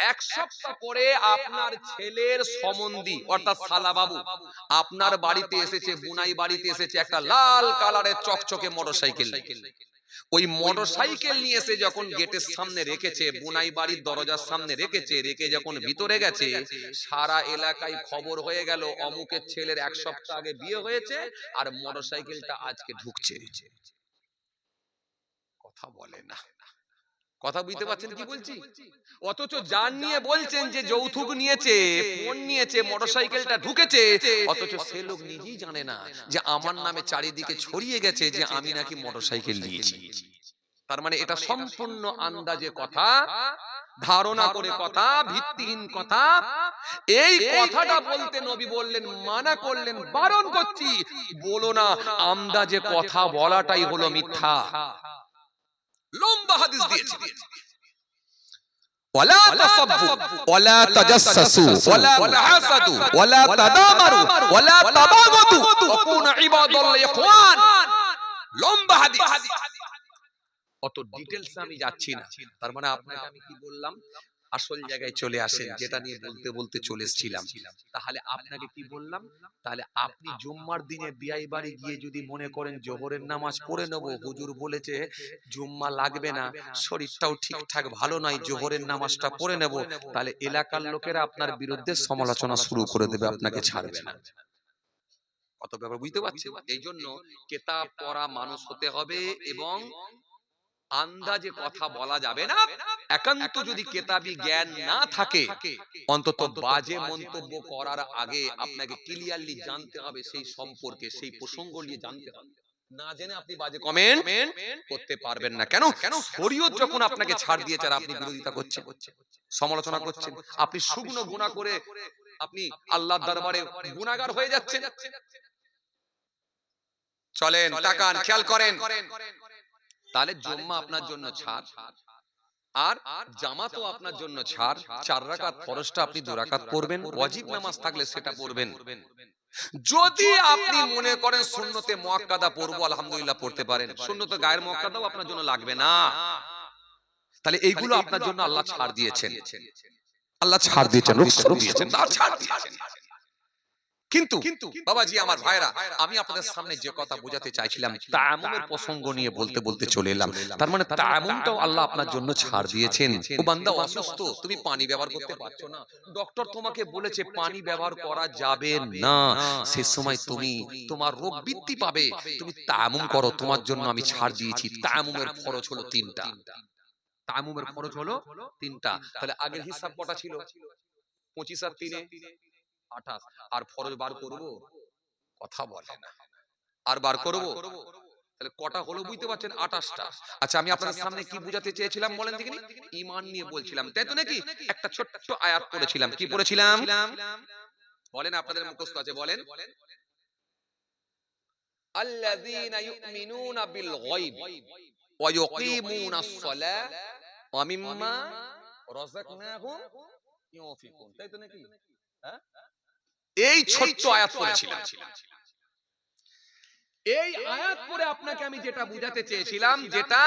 1 সপ্তাহ পরে আপনার ছেলের সম্বন্ধী অর্থাৎ শালা বাবু আপনার বাড়িতে এসেছে, বুনাই বাড়িতে এসেছে একটা লাল কালারের চকচকে মোটরসাইকেল। ওই মোটরসাইকেল নিয়ে এসে যখন গেটের সামনে রেখেছে, বুনাই বাড়ির দরজার সামনে রেখেছে, রেখে যখন ভিতরে গেছে, সারা এলাকায় খবর হয়ে গেল অমুকের ছেলের 1 সপ্তাহ আগে বিয়ে হয়েছে আর মোটরসাইকেলটা আজকে ঢুকছে। কথা বলে না, কথা বুঝতে পারছেন কি বলছি? অথচ যার নিয়ে বলছেন যে যৌতুক নিয়েছে, ফোন নিয়েছে, মোটরসাইকেলটা ঢুকেছে, অথচ সে লোক নিজেই জানে না যে আমার নামে চারিদিকে ছড়িয়ে গেছে যে আমি নাকি মোটরসাইকেল নিয়েছি। তার মানে এটা সম্পূর্ণ আন্দাজে কথা, ধারণা করে কথা, ভিত্তিহীন কথা। এই কথাটা বলতে নবী বললেন, মানা করলেন, বারণ করছি, বলো না আন্দাজে কথা বলাটাই হলো মিথ্যা। লম্বা হাদিস দিয়েছে, ওয়ালা তাসাব্বু ওয়ালা তাজাসসু ওয়ালা তাহাসাদু ওয়ালা তাদামারু ওয়ালা তাবাগাদু ওয়াকুনু ইবাদাল্লাহ ইখওয়ান। লম্বা হাদিস, অত ডিটেইলস আমি যাচ্ছি না। তার মানে আপনাকে আমি কি বললাম, আসল জায়গায় চলে আসেন, যেটা নিয়ে বলতে বলতে চলে এসেছিলাম। তাহলে আপনাকে কি বললাম, তাহলে আপনি জুম্মার দিনে বিয়ে বাড়ি গিয়ে যদি মনে করেন জোহরের নামাজ পড়ে নেব, হুজুর বলেছে জুম্মা লাগবে না, শরীরটাও ঠিকঠাক ভালো নয়, জোহরের নামাজটা পড়ে নেব, তাহলে এলাকার লোকেরা আপনার বিরুদ্ধে সমালোচনা শুরু করে দেবে, আপনাকে ছাড়বে না। কত ব্যাপার বুঝতে পারছেন? এই জন্য কিতাব পড়া মানুষ হতে হবে এবং আন্দাজে কথা বলা যাবে না। একান্ত যদি কেতাবি জ্ঞান না থাকে, অন্তত বাজে মন্তব্য করার আগে আপনাকে ক্লিয়ারলি জানতে হবে সেই সম্পর্কে, সেই প্রসঙ্গ নিয়ে জানতে হবে। না জেনে আপনি বাজে কমেন্ট করতে পারবেন না। কেন? শরীয়ত যখন আপনাকে ছাড় দিয়েছে আর আপনি বিরোধিতা করছেন, সমালোচনা করছেন, আপনি শুকনো গুনাহ করে আপনি আল্লাহর দরবারে গুনাহগার হয়ে যাচ্ছেন। চলেন, তাকান, খেয়াল করেন। তাহলে জুম্মা আপনার জন্য ছাড়, আর জামাতও আপনার জন্য ছাড়। 4 রাকাত ফরজটা আপনি 2 রাকাত পড়বেন, ওয়াজিব নামাজ থাকলে সেটা পড়বেন। যদি আপনি মনে করেন সুন্নতে মুআক্কাদা পড়বো, আলহামদুলিল্লাহ পড়তে পারেন, সুন্নতে গায়ের মুআক্কাদাও আপনার জন্য লাগবে না। তাহলে এইগুলো আপনার জন্য আল্লাহ ছাড় দিয়েছেন, আল্লাহ ছাড় দিয়েছেন, রুখসত দিয়েছেন, না ছাড় দিয়েছেন। কিন্তু বাবাজি আমার ভাইরা, আমি আপনাদের সামনে যে কথা বোঝাতে চাইছিলাম, তায়াম্মুমের প্রসঙ্গ নিয়ে বলতে বলতে চলে এলাম। তার মানে তায়াম্মুমটাও আল্লাহ আপনার জন্য ছাড় দিয়েছেন। ও বান্দা অসুস্থ, তুমি পানি ব্যবহার করতে পারছো না, ডক্টর তোমাকে বলেছে পানি ব্যবহার করা যাবে না, সে সময় তুমি তোমার রোগ বৃদ্ধি পাবে, তুমি তায়াম্মুম করো, তোমার জন্য আমি ছাড় দিয়েছি। তায়াম্মুমের ফরজ হলো 3টা। তায়াম্মুমের ফরজ হলো 3টা। তাহলে আগের হিসাব কটা ছিল? 25 আর 3 28। আর ফরজ বার করব? কথা বলে না। আর বার করব? তাহলে কটা হলো বুঝতে পারছেন? 28টা। আচ্ছা, আমি আপনাদের সামনে কি বুঝাতে চেয়েছিলাম বলেন দেখিনি? ঈমান নিয়ে বলছিলাম, তাই তো নাকি? একটা ছোট্ট আয়াত পড়েছিলাম। কি পড়েছিলাম বলেন, আপনাদের মুখস্থ আছে বলেন। আল্লাযীনা ইউমিনুনা বিল গায়ব ওয়া ইউকিমুনাস সালাহ ওয়া মিম্মা রাযাকনাহুম ইউনফিকুন। তাই তো নাকি? হ্যাঁ, এই ছোট্ট আয়াত পড়েছিলাম। এই আয়াত পড়ে আপনাকে আমি যেটা বুঝাতে চেয়েছিলাম, যেটা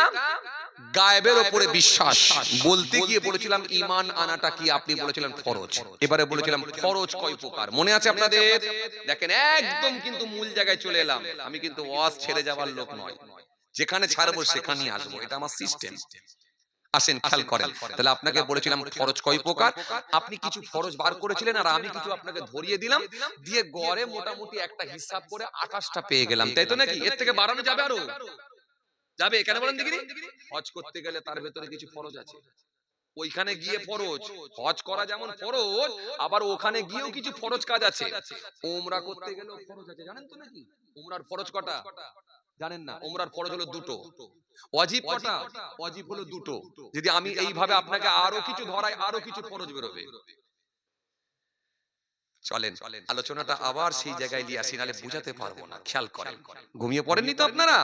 গায়েবের উপরে বিশ্বাস, বলতে গিয়ে বলেছিলাম ঈমান আনাটা কি, আপনি বলেছিলেন ফরজ। এবারে বলেছিলাম ফরজ কয় প্রকার, মনে আছে আপনাদের? দেখেন, একদম কিন্তু মূল জায়গায় চলে এলাম। আমি কিন্তু ওয়াজ ছেড়ে যাওয়ার লোক নয়, যেখানে ছাড়বো সেখানেই আসবো, এটা আমার সিস্টেম। আসেন, খেয়াল করেন। তাহলে আপনাকে বলেছিলাম ফরজ কয় প্রকার, আপনি কিছু ফরজ বার করেছিলেন আর আমি কিছু আপনাকে ধরিয়ে দিলাম, দিয়ে গড়ে মোটামুটি একটা হিসাব করে 28টা পেয়ে গেলাম, তাই তো নাকি? এর থেকে বাড়ানো যাবে? আরো যাবে? কেন বলেন দেখিনি? হজ করতে গেলে তার ভেতরে কিছু ফরজ আছে, ওইখানে গিয়ে ফরজ, হজ করা যেমন ফরজ, আবার ওখানে গিয়েও কিছু ফরজ কাজ আছে। উমরা করতে গেলেও ফরজ আছে, জানেন তো নাকি? উমরার ফরজ কটা জানেন না? উমরার ফরজ হলো 2টো। ওয়াজিব কটা? ওয়াজিব হলো 2টো। যদি আমি এইভাবে আপনাকে আরো কিছু ধরাই, আরো কিছু ফরজ বেরোবে। চলেন আলোচনাটা আবার সেই জায়গায় নিয়ে আসি, নাহলে বুঝাতে পারবো না। খেয়াল করেন, ঘুমিয়ে পড়েননি তো আপনারা?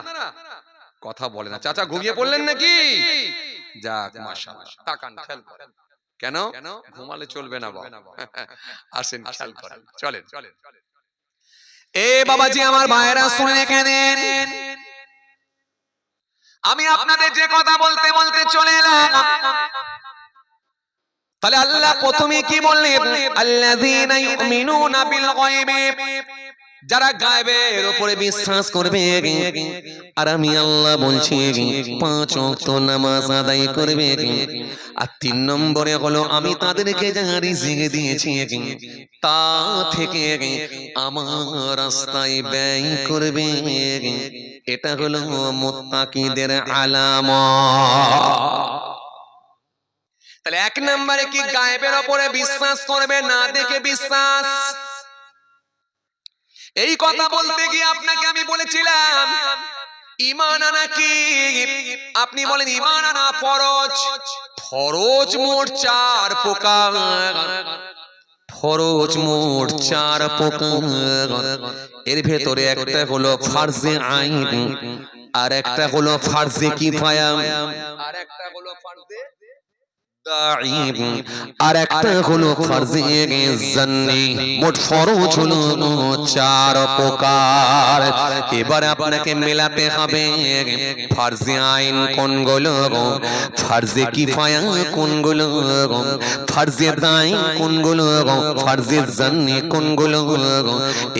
কথা বলে না। চাচা ঘুমিয়ে পড়লেন নাকি? যাক, মাশাআল্লাহ। তাকান, খেয়াল করেন। কেন ঘুমালে চলবে না বাবা? আসেন, খেয়াল করেন। চলেন। এ বাবাজি আমার ভাইরা, শুনে এখানে আমি আপনাদের যে কথা বলতে বলতে চলে এলাম। তাহলে আল্লাহ প্রথমে কি বললেন? আল্লাযীনা ইউমিনুনা বিল গায়বি, যারা গায়েবের উপরে বিশ্বাস করবে আর আমি আল্লাহ বলছি 5 ওয়াক্ত নামাজ আদায় করবে, আর 3 নম্বরে হলো আমি তাদেরকে যা রিজিক দিয়েছি তা থেকে আমার রাস্তায় ব্যয় করবে, এটা হলো মুত্তাকিদের আলামত। তাহলে 1 নম্বরে কি গায়েবের উপরে বিশ্বাস করবে, না দেখে বিশ্বাস। এই কথা বলতে গিয়ে আপনাকে আমি বলেছিলাম ঈমান আনা কি, আপনি বলেন ঈমান আনা ফরজ। ফরজ মোট 4 প্রকার, ফরজ মোট 4 প্রকার। এর ভেতরে একটা হলো ফরজে আইন, আর একটা হলো ফরজে কিফায়া, আর একটা হলো ফরজে দাঈব, আর একটা হলো ফরজে জান্নি। মোট ফরজ হলো 4 প্রকার। এবারে আপনাকে মেলাতে হবে ফরজে আইন কোনগুলো, ফরজে কিফায়া কোনগুলো, ফরজে দাঈব কোনগুলো, ফরজে জান্নি কোনগুলো।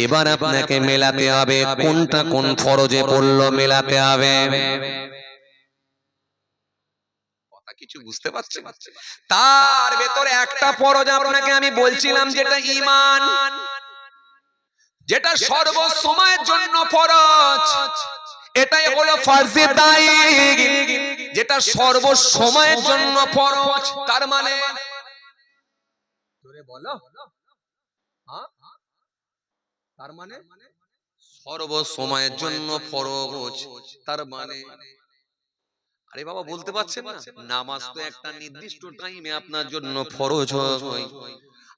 এবার আপনাকে মেলাতে হবে কোনটা কোন ফরজে পড়লো, মেলাতে হবে। কিছু বুঝতে পারছেন? তার ভেতরে একটা ফরজ আপনাকে আমি বলছিলাম যেটা ঈমান, যেটা সর্ব সময়ের জন্য ফরজ, এটাই হলো ফরজে দাঈব, যেটা সর্ব সময়ের জন্য ফরজ। তার মানে জোরে বলো, হ্যাঁ, তার মানে সর্ব সময়ের জন্য ফরজ। তার মানে আরে বাবা বলতে পারছেন না, নামাজ তো একটা নির্দিষ্ট টাইমে আপনার জন্য ফরজ হয়।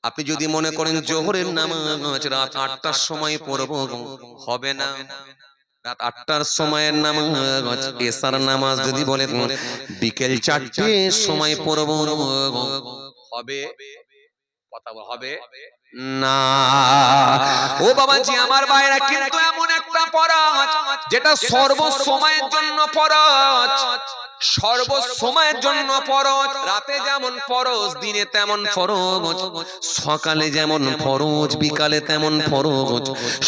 আপনি যদি মনে করেন জোহরের নামাজ রাত 8টার সময় পড়ব, হবে না। রাত 8টার সময়ের নামাজ, এশার নামাজ যদি বলেন বিকেল 4টের সময় পড়ব, হবে? কথা হবে না। ও বাবাজি আমার ভাইরা, কিন্তু এমন একটা ফরজ যেটা সর্ব সময়ের জন্য ফরজ, সর্ব সময়ের জন্য ফরজ। রাতে যেমন ফরজ, দিনে তেমন ফরজ, সকালে যেমন ফরজ, বিকালে তেমন ফরজ,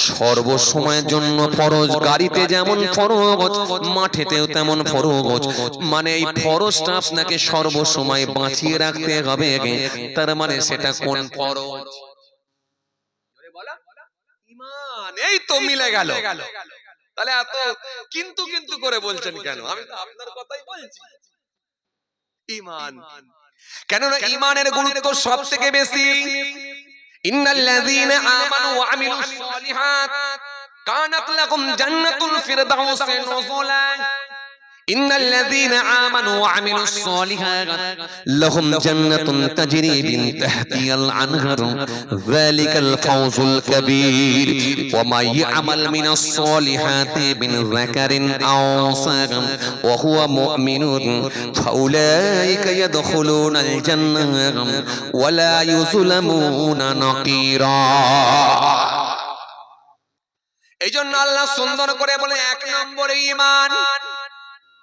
সর্ব সময়ের জন্য ফরজ। গাড়িতে যেমন ফরজ, মাঠেতেও তেমন ফরজ। মানে এই ফরজটা আপনাকে সর্ব সময় বাঁচিয়ে রাখতে হবে। তার মানে সেটা কোন ফরজ? ঈমান। এই তো মিলে গেল। তাহলে এত কিন্তু কিন্তু করে বলছেন কেন? আমি তো আপনার কথাই বলছি। ঈমান, কেননা ঈমানের গুরুত্ব সবথেকে বেশি। ইন্নাল্লাযীনা আমানু ওয়া আমিলুস সালিহাত কানাত লাহুম জান্নাতুল ফিরদাউসি নুজুলা। ইন্নাল্লাযীনা আমানু ওয়া আমিলুস সালিহাত লাহুম জান্নাতুন তাজরি মিন তাহতিহাল আনহার যালিকাল ফাওজুল কাবীর। ওয়া মা ইয়ামাল মিনাস সালিহাতি মিন যাকারিন আও উনসা ওয়া হুয়া মুমিনুন ফাউলাইকা ইয়াদখুলুনাল জান্নাহ ওয়া লা ইউযলামুনা নাকিরা। এইজন্য আল্লাহ সুন্দর করে বলে 1 নম্বরে ঈমান।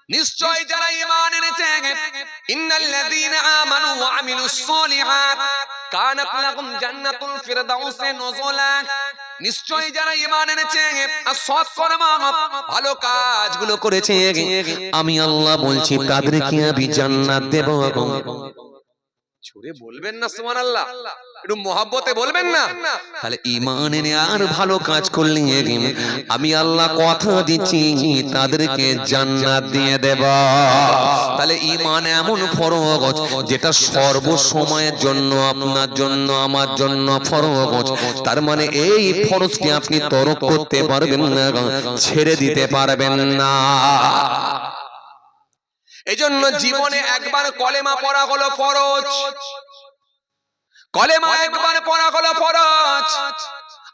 নিশ্চয় যারা ঈমান এনেছে, ইন্নাল্লাযীনা আমানু ওয়া আমিলুস সালিহাত কানাত লাহুম জান্নাতুল ফিরদাউসি নুজুলা। নিশ্চয় যারা ঈমান এনেছে আর সৎ কর্ম ভালো কাজগুলো করেছে, আমি আল্লাহ বলছি তাদেরকে আমি জান্নাত দেব। ছুড়ে বলবেন না সুবহানাল্লাহ, একটু মহব্বতে বলবেন না। তাহলে ঈমান এনে আর ভালো কাজ করলে আমি আল্লাহ কথা দিচ্ছি তাদেরকে জান্নাত দিয়ে দেব। তাহলে ঈমান এমন ফরজ যেটা সর্ব সময়ের জন্য আপনার জন্য আমার জন্য ফরজ। তার মানে এই ফরজকে আপনি তরক করতে পারবেন না, ছেড়ে দিতে পারবেন না। এজন্য জীবনে একবার কলেমা পড়া হলো ফরজ, কলেমা একবার পড়া হলো ফরজ।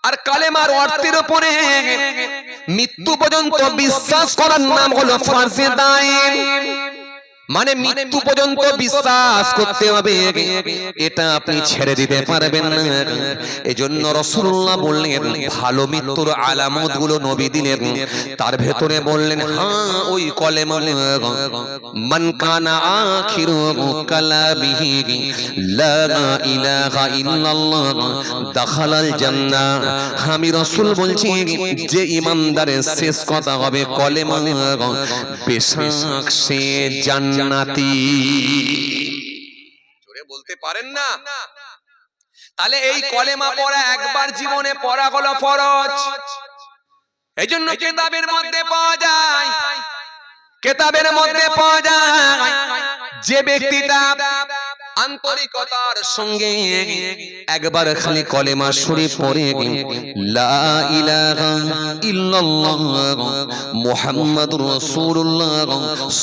আর কালেমার অর্থের উপরে মৃত্যু পর্যন্ত বিশ্বাস করার নাম হলো ফরজে দাঈব। মানে মৃত্যু পর্যন্ত বিশ্বাস করতে হবে, এটা আপনি ছেড়ে দিতে পারবেন না। এজন্য রাসূলুল্লাহ বললেন ভালো মৃত্যুর আলামত গুলো নবী দিলেন, তার ভেতরে বললেন হ্যাঁ ওই কলেমা মান কানা আখিরু কালামিহি লা ইলাহা ইল্লাল্লাহ দাখালাল জান্নাহ। আমি রাসূল বলছি যে ইমানদারের শেষ কথা হবে কলেমা বেশক সে জান্নাতি। জোরে বলতে পারেন না? তাহলে এই কলেমা পড়া একবার জীবনে পড়া হলো ফরজ। এইজন্য কিতাবের মধ্যে পাওয়া যায়, কিতাবের মধ্যে পাওয়া যায় যে ব্যক্তিটা আন্তরিকতার সঙ্গে একবার খালি কলেমা শরীফ পড়ে লা ইলাহা ইল্লাল্লাহ মুহাম্মাদুর রাসূলুল্লাহ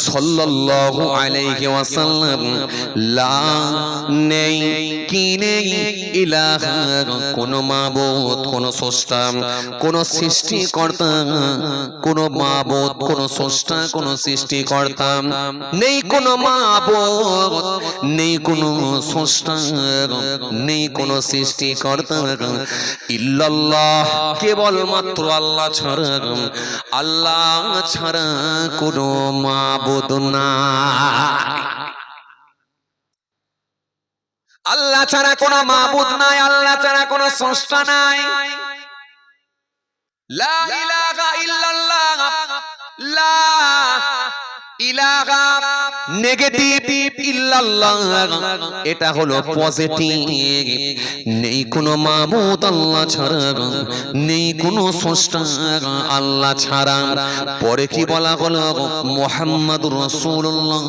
সাল্লাল্লাহু আলাইহি ওয়াসাল্লাম, লা নেই কি নেই ইলাহা কোন মাবুদ, কোন স্রষ্টা, কোন সৃষ্টিকর্তা, কোন মাবুদ, কোন স্রষ্টা, কোন সৃষ্টিকর্তা নেই, কোন মাবুদ নেই, কোন স্রষ্টা নেই, কোন সৃষ্টিকর্তা ইল্লাল্লাহ কেবলমাত্র আল্লাহ ছাড়া, আল্লাহ ছাড়া কোন মাবুদ নাই। আল্লাহ ছাড়া কোন মাবুদ নাই, আল্লাহ ছাড়া কোন স্রষ্টা নাই। লা ইলাহা ইল্লাল্লাহ, লা ইলাহা নেগেটিভ, ইল্লাল্লাহ এটা হলো পজিটিভ। নেই কোনো মাবুদ আল্লাহ ছাড়া, নেই কোনো স্রষ্টা আল্লাহ ছাড়া। পরে কি বলা হলো মুহাম্মাদুর রাসূলুল্লাহ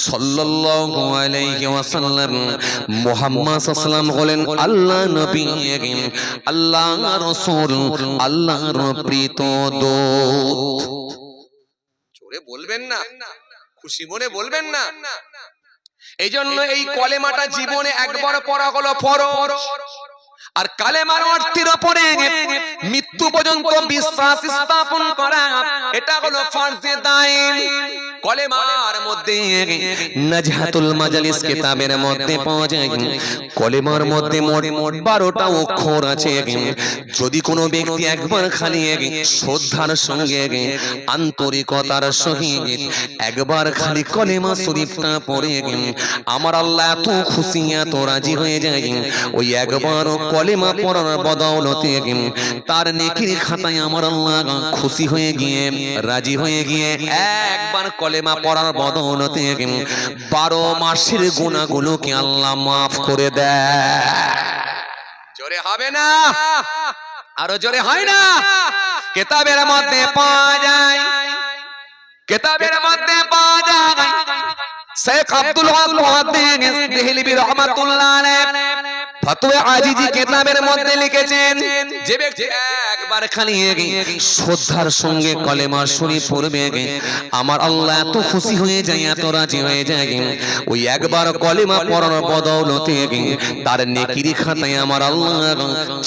সাল্লাল্লাহু আলাইহি ওয়াসাল্লাম। মুহাম্মদ সাল্লাল্লাহু আলাইহি ওয়াসাল্লাম বলেন আল্লাহ নবী, আল্লাহ রাসূল, আল্লাহর প্রীত দূত। জোরে বলবেন না, খুশি মনে বলবেন না। এই জন্য এই কলেমাটা জীবনে একবার পড়া হলো ফরজ। আর কালেমার অর্থের উপরে মৃত্যু পর্যন্ত বিশ্বাস স্থাপন করা, এটা হলো ফরজে দাইন। কলেমার মধ্যে নাজহাতুল মাজালিস কিতাবের মধ্যে পাওয়া যায় কলেমার মধ্যে মোট 12টা অক্ষর আছে। যদি কোনো ব্যক্তি একবার খালি শ্রদ্ধার সঙ্গে আন্তরিকতার সহিত একবার খালি কলেমা শরীফটা পড়ে আমার আল্লাহ এত খুশি এত রাজি হয়ে যায়, ওই একবার কলেমা পড়ার বদৌলতে তার নেকির খাতায় আমার আল্লাহ খুশি হয়ে গিয়ে রাজি হয়ে গিয়ে একবার কলেমা পড়ার বদৌলতে 12 মাসের গুনাহগুলোকে আল্লাহ মাফ করে দেয়। জোরে হবে না? আরো জোরে হয় না? কিতাবের মধ্যে পাওয়া যায়, কিতাবের মধ্যে পাওয়া যায় শেখ আব্দুল হক মুহাদ্দিস দেহলভী রাহমাতুল্লাহ আলাইহি ফতোয়া আজিজি কিতাবের মধ্যে লিখেছেন যে ব্যক্তি একবার খালি শ্রদ্ধার সঙ্গে কলেমা শরীফ পড়বে আমার আল্লাহ এত খুশি হয়ে যায়, এত রাজি হয়ে যায়, ওই একবার কলেমা পড়ার বদৌলতে তার নেকির খাতায় আমার আল্লাহ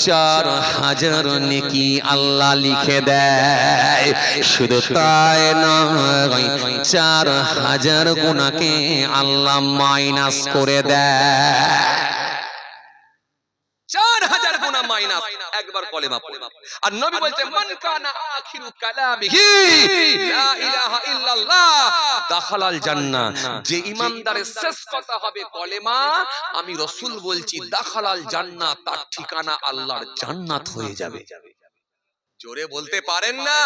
4000 নেকি আল্লাহ লিখে দেয়। শুধু তাই নয়, 4000 গুনাহকে আল্লাহ মাইনাস করে দেয়। 4000 গুনাহ মাইনাস একবার কলেমা পড়ে। আর নবী বলতে মান কানা আখিরু কালামিহি লা ইলাহা ইল্লাল্লাহ দাখালাল জান্নাহ। যে ইমানদারের শেষ কথা হবে কলেমা, আমি রাসূল বলছি দাখালাল জান্নাহ, তার ঠিকানা আল্লাহর জান্নাত হয়ে যাবে। জোরে বলতে পারেন না?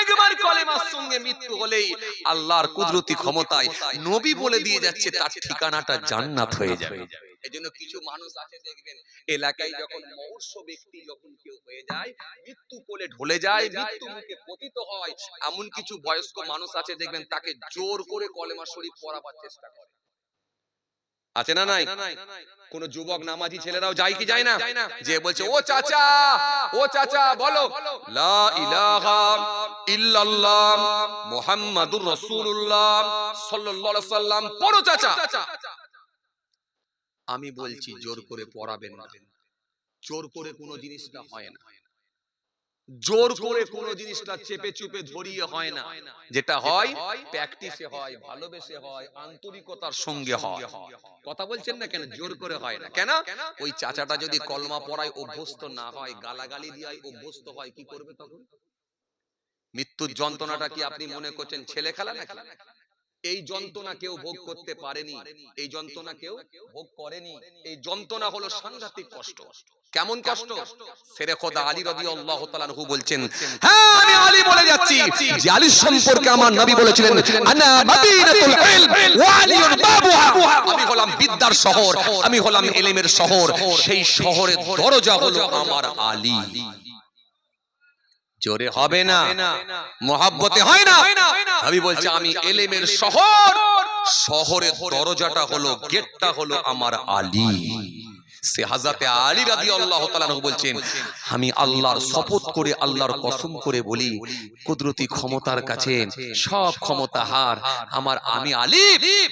একবার কলেমার সঙ্গে মৃত্যু হলেই আল্লাহর কুদরতি ক্ষমতায় নবী বলে দিয়ে যাচ্ছে তার ঠিকানাটা জান্নাত হয়ে যাবে। এজন্য কিছু মানুষ আছে দেখবেন এলাকায় যখন মৌর্ষ ব্যক্তি যখন কেউ হয়ে যায়, মৃত্যু কোলে ঢলে যায়, মৃত্যু মুখে পতিত হয়, এমন কিছু বয়স্ক মানুষ আছে দেখবেন তাকে জোর করে কলেমা শরীফ পড়াবার চেষ্টা করে। আছে না নাই? কোন যুবক নামাজি ছেলেরাও যায় কি যায় না? যে বলছে ও চাচা, ও চাচা বলো লা ইলাহা ইল্লাল্লাহ মুহাম্মাদুর রাসূলুল্লাহ সাল্লাল্লাহু আলাইহি ওয়াসাল্লাম পড়ো চাচা। আমি বলছি জোর করে পড়াবেন না, জোর করে কোনো জিনিসটা হয় না। জোর করে কোন জিনিসটা চেপে চুপে ধরিয়ে হয় না, যেটা হয় প্র্যাকটিসে হয়, ভালোবেসে হয়, আন্তরিকতার সঙ্গে হয়। কথা বলছেন না কেন? জোর করে হয় না কেন? ওই চাচাটা যদি কলমা পড়ায় অভ্যস্ত না হয়, গালাগালি দিয়ে অভ্যস্ত হয়, কি করবে তখন? মৃত্যুর যন্ত্রণাটা কি আপনি মনে করছেন ছেলে খেলা নাকি? এই যন্ত্রণা কেউ ভোগ করতে পারেনি, এই যন্ত্রণা কেউ ভোগ করেনি। এই যন্ত্রণা হলো সাংঘাতিক কষ্ট। কেমন কষ্ট? শেরে খোদা আলী রাদিয়াল্লাহু তাআলা আনহু বলছেন, হ্যাঁ আমি আলী বলে যাচ্ছি যে আলীর সম্পর্কে আমার নবী বলেছিলেন, আনা মাদিনাতুল ইলম ওয়া আলিয়ুন বাবুহা, আমি হলাম বিদ্যার শহর, আমি হলাম ইলমের শহর, সেই শহরের দরজা হলো আমার আলী। জোরে হবে না, মহব্বতে হয় না। আমি বলছি আমি ইলমের শহর, শহরের দরজাটা হলো, গেটটা হলো আমার আলী। সে হযরতে আলী রাদিয়াল্লাহু তাআলা আনহু বলছেন, আমি আল্লাহর শপথ করে, আল্লাহর কসম করে বলি, কুদরতি ক্ষমতার কাছে সব ক্ষমতা হার আমার, আমি আলী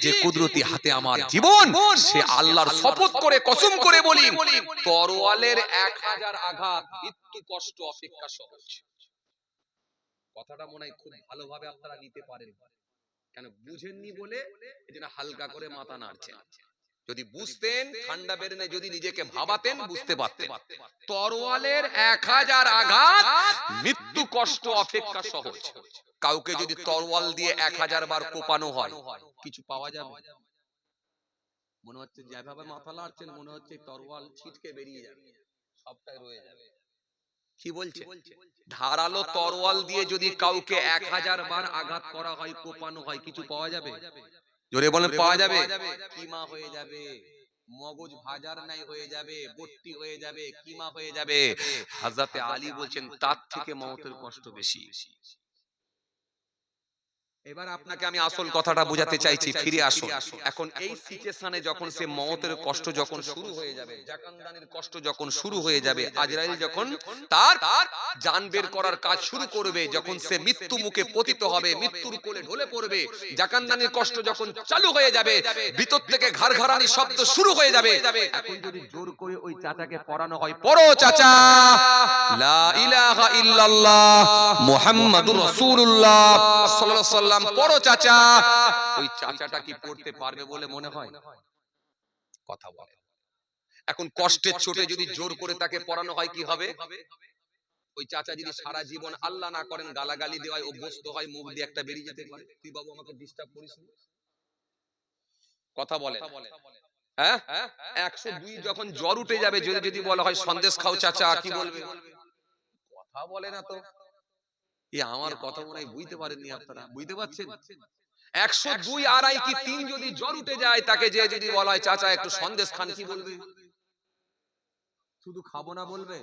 যে কুদরতি হাতে আমার জীবন, সে আল্লাহর শপথ করে কসম করে বলি, তরোয়ালের 1000 আঘাত মৃত্যু কষ্ট অপেক্ষা সহজ। কথাটা মনে হয় খুব ভালোভাবে আপনারা নিতে পারেন, কেন বুঝেননি বলে এজন্য হালকা করে মাথা নাড়ছেন। যদি বুঝতেন, ঠান্ডা বেরেনে যদি নিজেকে ভাবাতেন, বুঝতে পারতেন তরোয়ালের 1000 আঘাত মৃত্যু কষ্ট অপেক্ষা সহজ। কাউকে যদি তরোয়াল দিয়ে 1000 বার কোপানো হয়, কিছু পাওয়া যাবে? মনে হচ্ছে যেভাবে মাথা নাড়ছেন, মনে হচ্ছে তরোয়াল ছিটকে বেরিয়ে যাবে, সবটাই রয়ে যাবে। কি বলছে? ধারালো তরোয়াল দিয়ে যদি কাউকে 1000 বার আঘাত করা হয়, কোপানো হয়, কিছু পাওয়া যাবে? জোরে বলেন, পাওয়া যাবে? কিমা হয়ে যাবে, মগজ ভাজার নাই হয়ে যাবে, বট্টি হয়ে যাবে, কিমা হয়ে যাবে। হযরতে আলী বলছেন তার থেকে মওতের কষ্ট বেশি। এবার আপনাকে আমি আসল কথাটা বোঝাতে চাইছি, ফিরে আসুন। এখন এই সিচুয়েশনে যখন সে মওতের কষ্ট যখন শুরু হয়ে যাবে, জাকানদানির কষ্ট যখন শুরু হয়ে যাবে, আজরাইল যখন তার জান বের করার কাজ শুরু করবে, যখন সে মৃত্যু মুখে পতিত হবে, মৃত্যুর কোলে ঢলে পড়বে, জাকানদানির কষ্ট যখন চালু হয়ে যাবে, ভিতর থেকে ঘাড়ঘাড়ানি শব্দ শুরু হয়ে যাবে, এখন যদি জোর করে ওই চাচাকে পড়ানো হয়, পড়ো চাচা লা ইলাহা ইল্লাল্লাহ মুহাম্মাদুর রাসূলুল্লাহ সাল্লাল্লাহু আলাইহি ওয়াসাল্লাম, পড়ো চাচা, ওই চাচাটা কি পড়তে পারবে বলে মনে হয়? কথা বলে। এখন কষ্টের চোটে যদি জোর করে তাকে পড়ানো হয়, কি হবে? ওই চাচা যদি সারা জীবন আল্লাহ না করেন গালাগালি দেওয়ায় অভ্যস্ত হয়, মুখ দিয়ে একটা বেরিয়ে যেতে পারে, তুই বাবু আমাকে ডিস্টার্ব করিস না। কথা বলে। হ্যাঁ, 102 যখন জ্বর উঠে যাবে, যদি বলা হয় সন্দেশ খাও চাচা, কি বলবে? কথা বলে না তো। আমার কথা মনে হয় বুঝতে পারেননি আপনারা, বুঝতে পারছেন? 102 আড়াই কি 3 যদি জ্বর উঠে যায়, তাকে যে যদি বলা হয় চাচা একটু সন্দেশ খান, কি বলবে? শুধু খাবো না বলবে?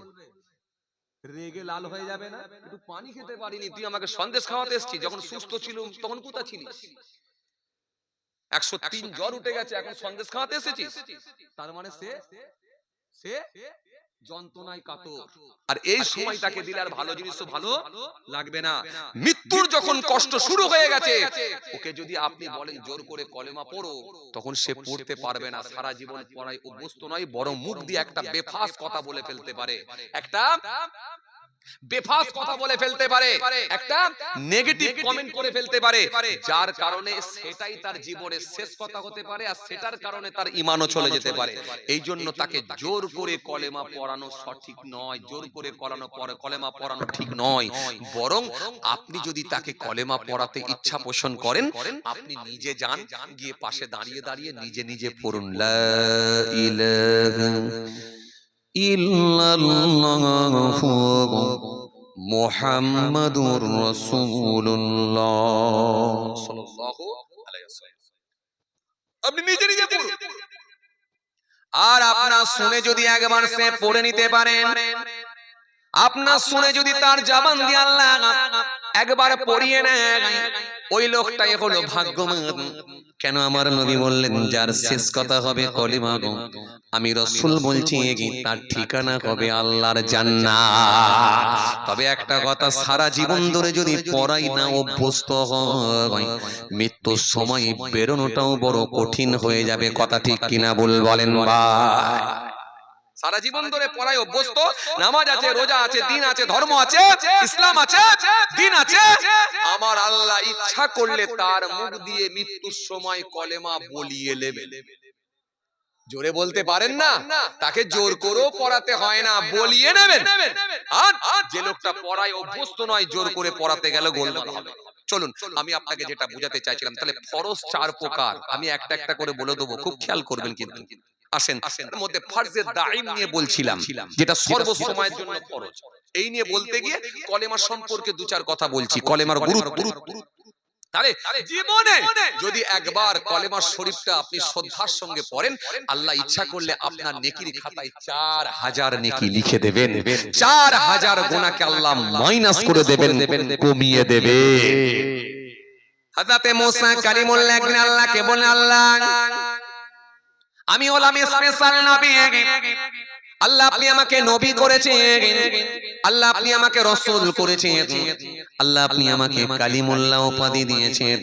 রেগে লাল হয়ে যাবে না? একটু পানি খেতে পারিনি, তুই আমাকে সন্দেশ খাওয়াতে এসেছিস, যখন সুস্থ ছিল তখন কোথায় ছিলিস? 103 জ্বর উঠে গেছে, এখন সন্দেশ খাওয়াতে এসেছিস, তার মানে সে যন্ত্রণায় কাতর। আর এই সময় তাকে দিলে আর ভালো জিনিস তো ভালো লাগবে না। মৃত্যুর যখন কষ্ট শুরু হয়ে গেছে, ওকে যদি আপনি বলেন জোর করে কলেমা পড়ো, তখন সে পড়তে পারবে না। সারা জীবন পড়ায় অভ্যস্ত নয়, বরং মুখ দিয়ে একটা বেফাস কথা বলে ফেলতে পারে, একটা বেফাস কথা বলে ফেলতে পারে, একটা নেগেটিভ কমেন্ট করে ফেলতে পারে, যার কারণে সেটাই তার জীবনের শেষ কথা হতে পারে, আর সেটার কারণে তার ঈমানও চলে যেতে পারে। এই জন্য তাকে জোর করে কলেমা পড়ানো সঠিক নয়, জোর করে কলেমা পড়ানো ঠিক নয়। বরং আপনি যদি তাকে কলেমা পড়াতে ইচ্ছা পোষণ করেন, আপনি নিজে যান, গিয়ে পাশে দাঁড়িয়ে দাঁড়িয়ে নিজে নিজে পড়ুন, লা ইলাহা ইল্লাল্লাহু মুহাম্মাদুর রাসূলুল্লাহ সাল্লাল্লাহু আলাইহি ওয়াসাল্লাম। আপনি নিজে নিজে পড়ুন। আর আপনার শুনে যদি একবার সে পড়ে নিতে পারেন, আপনার শুনে যদি তার জবান দিয়ে আল্লাহ একবার পড়িয়ে নেয়, ওই লোকটাই হলো ভাগ্যবান। কেন আমার নবী বললেন যার শেষ কথা হবে কলিমা গো, আমি রাসূল বলছি তার ঠিকানা হবে আল্লাহর জান্নাত। তবে একটা কথা, সারা জীবন ধরে যদি পড়াই না অভ্যস্ত হয়, মৃত্যুর সময় বেরোনোটাও বড় কঠিন হয়ে যাবে। কথা ঠিক কিনা বলেন ভাই? সারা জীবন ধরে পড়ায় অভ্যস্ত, নামাজ আছে, রোজা আছে, দিন আছে, ধর্ম আছে, ইসলাম আছে, দিন আছে। আমার আল্লাহ ইচ্ছা করলে তার মুখ দিয়ে মৃত্যুর সময় কলেমা বলিয়ে নেবেন। জোরে বলতে পারেন না? তাকে জোর করেও পড়াতে হয় না, বলিয়ে নেবেন। আর যে লোকটা পড়ায় অভ্যস্ত নয়, জোর করে পড়াতে গেলে গোলমাল হবে। চলুন, আমি আপনাকে যেটা বোঝাতে চাইছিলাম, তাহলে ফরজ 4 প্রকার, আমি একটা একটা করে বলে দেবো, খুব খেয়াল করবেন কিন্তু। আসেন, এর মধ্যে ফরজে দাইম নিয়ে বলছিলাম, যেটা সর্বসময়ের জন্য ফরজ। এই নিয়ে বলতে গিয়ে কলেমা সম্পর্কে 2-4 কথা বলছি, কলেমার গুরুত্ব। তাহলে জীবনে যদি একবার কলেমা শরীফটা আপনি শ্রদ্ধার সঙ্গে পড়েন, আল্লাহ ইচ্ছা করলে আপনার নেকির খাতায় 4000 নেকি লিখে দেবেন, 4000 গুনাহকে আল্লাহ মাইনাস করে দেবেন, কমিয়ে দেবে। হযরতে মুসা কালিমুল্লাহ একদিন আল্লাহকে বলেন, আল্লাহ আমি হলাম স্পেশাল নবী, আল্লাহ আপনি আমাকে নবী করেছেন, আল্লাহ আপনি আমাকে রাসূল করেছেন, আল্লাহ আপনি আমাকে কালিমুল্লাহ উপাধি দিয়েছেন,